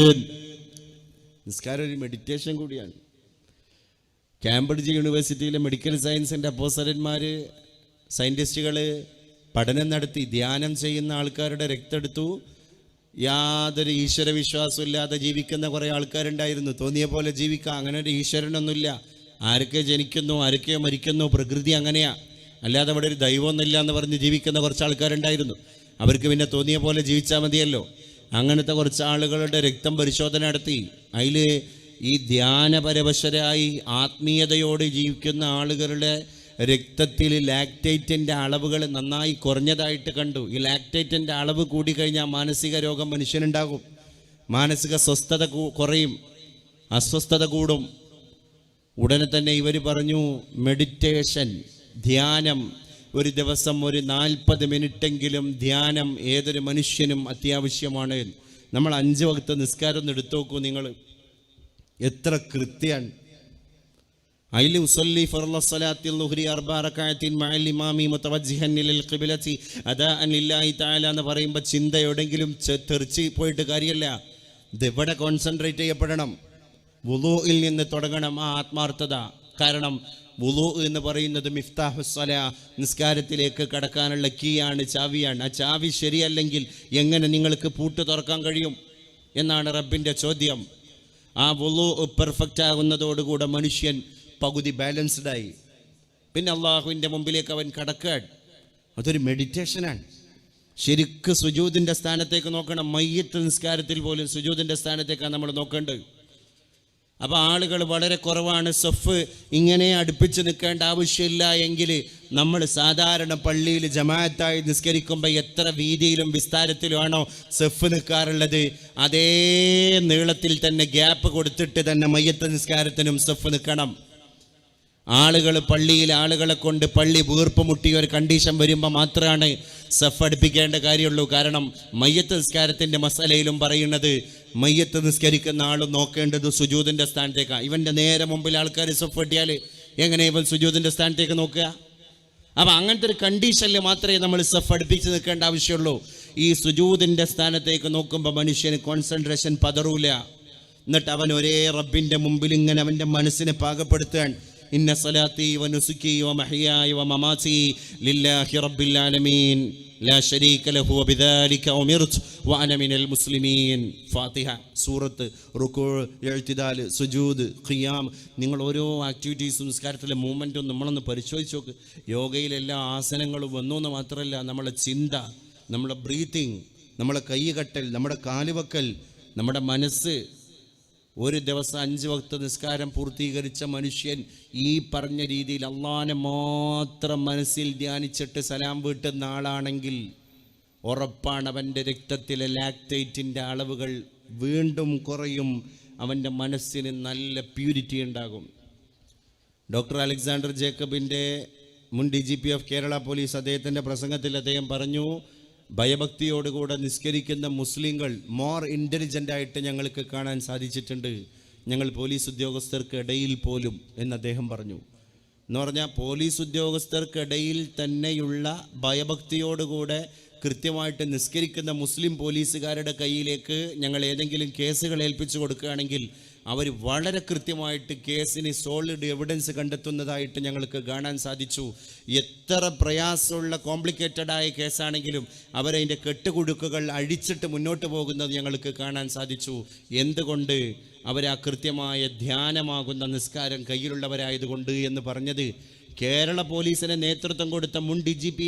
[SPEAKER 1] നിസ്കാരം ഒരു മെഡിറ്റേഷൻ കൂടിയാണ്. കാംബ്രിഡ്ജ് യൂണിവേഴ്സിറ്റിയിലെ മെഡിക്കൽ സയൻസിൻ്റെ അപ്പോസരന്മാർ, സയൻറ്റിസ്റ്റുകൾ പഠനം നടത്തി ധ്യാനം ചെയ്യുന്ന ആൾക്കാരുടെ രക്തെടുത്തു. യാതൊരു ഈശ്വര വിശ്വാസമില്ലാതെ ജീവിക്കുന്ന കുറേ ആൾക്കാരുണ്ടായിരുന്നു. തോന്നിയ പോലെ ജീവിക്കാം, അങ്ങനെ ഒരു ഈശ്വരനൊന്നുമില്ല. ആരൊക്കെ ജനിക്കുന്നു, ആരൊക്കെ മരിക്കുന്നു, പ്രകൃതി അങ്ങനെയാ, അല്ലാതെ അവിടെ ഒരു ദൈവമൊന്നുമില്ല എന്ന് പറഞ്ഞ് ജീവിക്കുന്ന കുറച്ച് ആൾക്കാരുണ്ടായിരുന്നു. അവർക്ക് പിന്നെ തോന്നിയ പോലെ ജീവിച്ചാൽ മതിയല്ലോ. അങ്ങനത്തെ കുറച്ച് ആളുകളുടെ രക്തം പരിശോധന നടത്തി. അതിൽ ഈ ധ്യാനപരവശരായി ആത്മീയതയോട് ജീവിക്കുന്ന ആളുകളുടെ രക്തത്തിൽ ലാക്റ്റേറ്റിൻ്റെ അളവുകൾ നന്നായി കുറഞ്ഞതായിട്ട് കണ്ടു. ഈ ലാക്റ്റേറ്റിൻ്റെ അളവ് കൂടിക്കഴിഞ്ഞാൽ മാനസിക രോഗം മനുഷ്യനുണ്ടാകും, മാനസിക സ്വസ്ഥത കുറയും, അസ്വസ്ഥത കൂടും. ഉടനെ തന്നെ ഇവർ പറഞ്ഞു, മെഡിറ്റേഷൻ, ധ്യാനം, ഒരു ദിവസം ഒരു 40 മിനിറ്റെങ്കിലും ധ്യാനം ഏതൊരു മനുഷ്യനും അത്യാവശ്യമാണ്. നമ്മൾ 5 വക്ത നിസ്കാരം ഒന്ന് എടുത്തു നോക്കൂ നിങ്ങൾ, എത്ര കൃത്യമാണ്. അതിൽ ഉസല്ലി ഫർള സ്വലാത്തിൽ ളുഹ്രി 4 റകഅത്തിൻ മഅൽ ഇമാമി മുതവജ്ജിഹൻ ലിൽ ഖിബ്ലത്തി അദാഅൻ ലില്ലാഹി തആല എന്ന് പറയുമ്പോൾ ചിന്ത എവിടെയെങ്കിലും തെറിച്ച് പോയിട്ട് കാര്യമല്ല. ഇതെവിടെ കോൺസെൻട്രേറ്റ് ചെയ്യപ്പെടണം? വുളൂഇൽ നിന്ന് തുടങ്ങണം ആ ആത്മാർത്ഥത. കാരണം വുളൂ എന്ന് പറയുന്നത് മിഫ്താഹുസ്സലാ, നിസ്കാരത്തിലേക്ക് കടക്കാനുള്ള കീയാണ്, ചാവിയാണ്. ആ ചാവി ശരിയല്ലെങ്കിൽ എങ്ങനെ നിങ്ങൾക്ക് പൂട്ട് തുറക്കാൻ കഴിയും എന്നാണ് റബ്ബിൻ്റെ ചോദ്യം. ആ വുളൂ പെർഫെക്റ്റ് ആകുന്നതോടുകൂടെ മനുഷ്യൻ പകുതി ബാലൻസ്ഡായി. പിന്നെ അള്ളാഹുവിൻ്റെ മുമ്പിലേക്ക് അവൻ കടക്കാൻ. അതൊരു മെഡിറ്റേഷനാണ്. ശരിക്ക് സുജൂദിൻ്റെ സ്ഥാനത്തേക്ക് നോക്കണം. മയ്യത്ത് നിസ്കാരത്തിൽ പോലും സുജൂദിൻ്റെ സ്ഥാനത്തേക്കാണ് നമ്മൾ നോക്കേണ്ടത്. അപ്പോൾ ആളുകൾ വളരെ കുറവാണ്. സഫ് ഇങ്ങനെ അടുപ്പിച്ച് നിൽക്കേണ്ട ആവശ്യമില്ല എങ്കിൽ നമ്മൾ സാധാരണ പള്ളിയിൽ ജമാഅത്തായി നിസ്കരിക്കുമ്പോൾ എത്ര വീതിയിലും വിസ്താരത്തിലുമാണോ സഫ് നിൽക്കാറുള്ളത്, അതേ നീളത്തിൽ തന്നെ ഗ്യാപ്പ് കൊടുത്തിട്ട് തന്നെ മയ്യത്ത് നിസ്കാരത്തിനും സഫ് നിൽക്കണം. ആളുകൾ പള്ളിയിൽ ആളുകളെ കൊണ്ട് പള്ളി വീർപ്പ് മുട്ടിയ ഒരു കണ്ടീഷൻ വരുമ്പോൾ മാത്രമാണ് സഫ് അടുപ്പിക്കേണ്ട കാര്യമുള്ളൂ. കാരണം മയ്യത്ത് നിസ്കാരത്തിൻ്റെ മസലയിലും പറയുന്നത് മയ്യത്ത് നിസ്കരിക്കുന്ന ആൾ നോക്കേണ്ടത് സുജൂദിൻ്റെ സ്ഥാനത്തേക്കാണ്. ഇവൻ്റെ നേരെ മുമ്പിൽ ആൾക്കാർ സഫ് കെട്ടിയാൽ എങ്ങനെ ഇവൻ സുജൂദിൻ്റെ സ്ഥാനത്തേക്ക് നോക്കുക? അപ്പം അങ്ങനത്തെ ഒരു കണ്ടീഷനിൽ മാത്രമേ നമ്മൾ സഫ് അടുപ്പിച്ച് നിൽക്കേണ്ട ആവശ്യമുള്ളൂ. ഈ സുജൂദിൻ്റെ സ്ഥാനത്തേക്ക് നോക്കുമ്പോൾ മനുഷ്യന് കോൺസെൻട്രേഷൻ പതറൂല. എന്നിട്ട് അവൻ ഒരേ റബ്ബിൻ്റെ മുമ്പിൽ ഇങ്ങനെ അവൻ്റെ മനസ്സിനെ പാകപ്പെടുത്താൻ. ഇന്ന സലാത്തി വ നുസുക്കി വ മഹ്യായ വ മമാതി ലില്ലാഹി റബ്ബിൽ ആലമീൻ ലാ ശരീക ലഹു വ ബിദാലിക ഉമിർതു വ അന മിനൽ മുസ്ലിമീൻ. ഫാത്തിഹ, സൂറത്ത്, റുക്കൂ, ഇഅ്തിദാൽ, സുജൂദ്, ഖിയാം. നിങ്ങൾ ഓരോ ആക്ടിവിറ്റീസും നിസ്കാരത്തിലെ മൂവ്മെൻറ്റും നമ്മളൊന്ന് പരിശോധിച്ച് നോക്ക്. യോഗയിലെല്ലാ ആസനങ്ങളും വന്നു എന്ന് മാത്രമല്ല, നമ്മളെ ചിന്ത, നമ്മുടെ ബ്രീത്തിങ്, നമ്മളെ കൈ കെട്ടൽ, നമ്മുടെ കാലുവെക്കൽ, നമ്മുടെ മനസ്സ്. ഒരു ദിവസം 5 വക്ത് നിസ്കാരം പൂർത്തീകരിച്ച മനുഷ്യൻ ഈ പറഞ്ഞ രീതിയിൽ അള്ളാനെ മാത്രം മനസ്സിൽ ധ്യാനിച്ചിട്ട് സലാം വീട്ടുന്ന ആളാണെങ്കിൽ ഉറപ്പാണ് അവൻ്റെ രക്തത്തിലെ ലാക്റ്റേറ്റിൻ്റെ അളവുകൾ വീണ്ടും കുറയും. അവൻ്റെ മനസ്സിന് നല്ല പ്യൂരിറ്റി ഉണ്ടാകും. ഡോക്ടർ അലക്സാണ്ടർ ജേക്കബിൻ്റെ മുൻ DGP ഓഫ് കേരള പോലീസ് അദ്ദേഹത്തിൻ്റെ പ്രസംഗത്തിൽ അദ്ദേഹം പറഞ്ഞു, ഭയഭക്തിയോടുകൂടെ നിസ്കരിക്കുന്ന മുസ്ലിങ്ങൾ മോർ ഇൻ്റലിജൻ്റ് ആയിട്ട് ഞങ്ങൾക്ക് കാണാൻ സാധിച്ചിട്ടുണ്ട്, ഞങ്ങൾ പോലീസ് ഉദ്യോഗസ്ഥർക്കിടയിൽ പോലും എന്ന് അദ്ദേഹം പറഞ്ഞു. എന്ന് പറഞ്ഞാൽ പോലീസ് ഉദ്യോഗസ്ഥർക്കിടയിൽ തന്നെയുള്ള ഭയഭക്തിയോടുകൂടെ കൃത്യമായിട്ട് നിസ്കരിക്കുന്ന മുസ്ലിം പോലീസുകാരുടെ കയ്യിലേക്ക് ഞങ്ങൾ ഏതെങ്കിലും കേസുകൾ ഏൽപ്പിച്ചു കൊടുക്കുകയാണെങ്കിൽ അവർ വളരെ കൃത്യമായിട്ട് കേസിന് സോളിഡ് എവിഡൻസ് കണ്ടെത്തുന്നതായിട്ട് ഞങ്ങൾക്ക് കാണാൻ സാധിച്ചു. എത്ര പ്രയാസമുള്ള കോംപ്ലിക്കേറ്റഡ് ആയ കേസാണെങ്കിലും അവരതിൻ്റെ കെട്ടുകുടുക്കുകൾ അഴിച്ചിട്ട് മുന്നോട്ട് പോകുന്നത് ഞങ്ങൾക്ക് കാണാൻ സാധിച്ചു. എന്തുകൊണ്ട്? അവർ ആ കൃത്യമായ ധ്യാനമാകുന്ന നിസ്കാരം കയ്യിലുള്ളവരായതുകൊണ്ട് എന്ന് പറഞ്ഞത് കേരള പോലീസിന് നേതൃത്വം കൊടുത്ത മുൻ DGP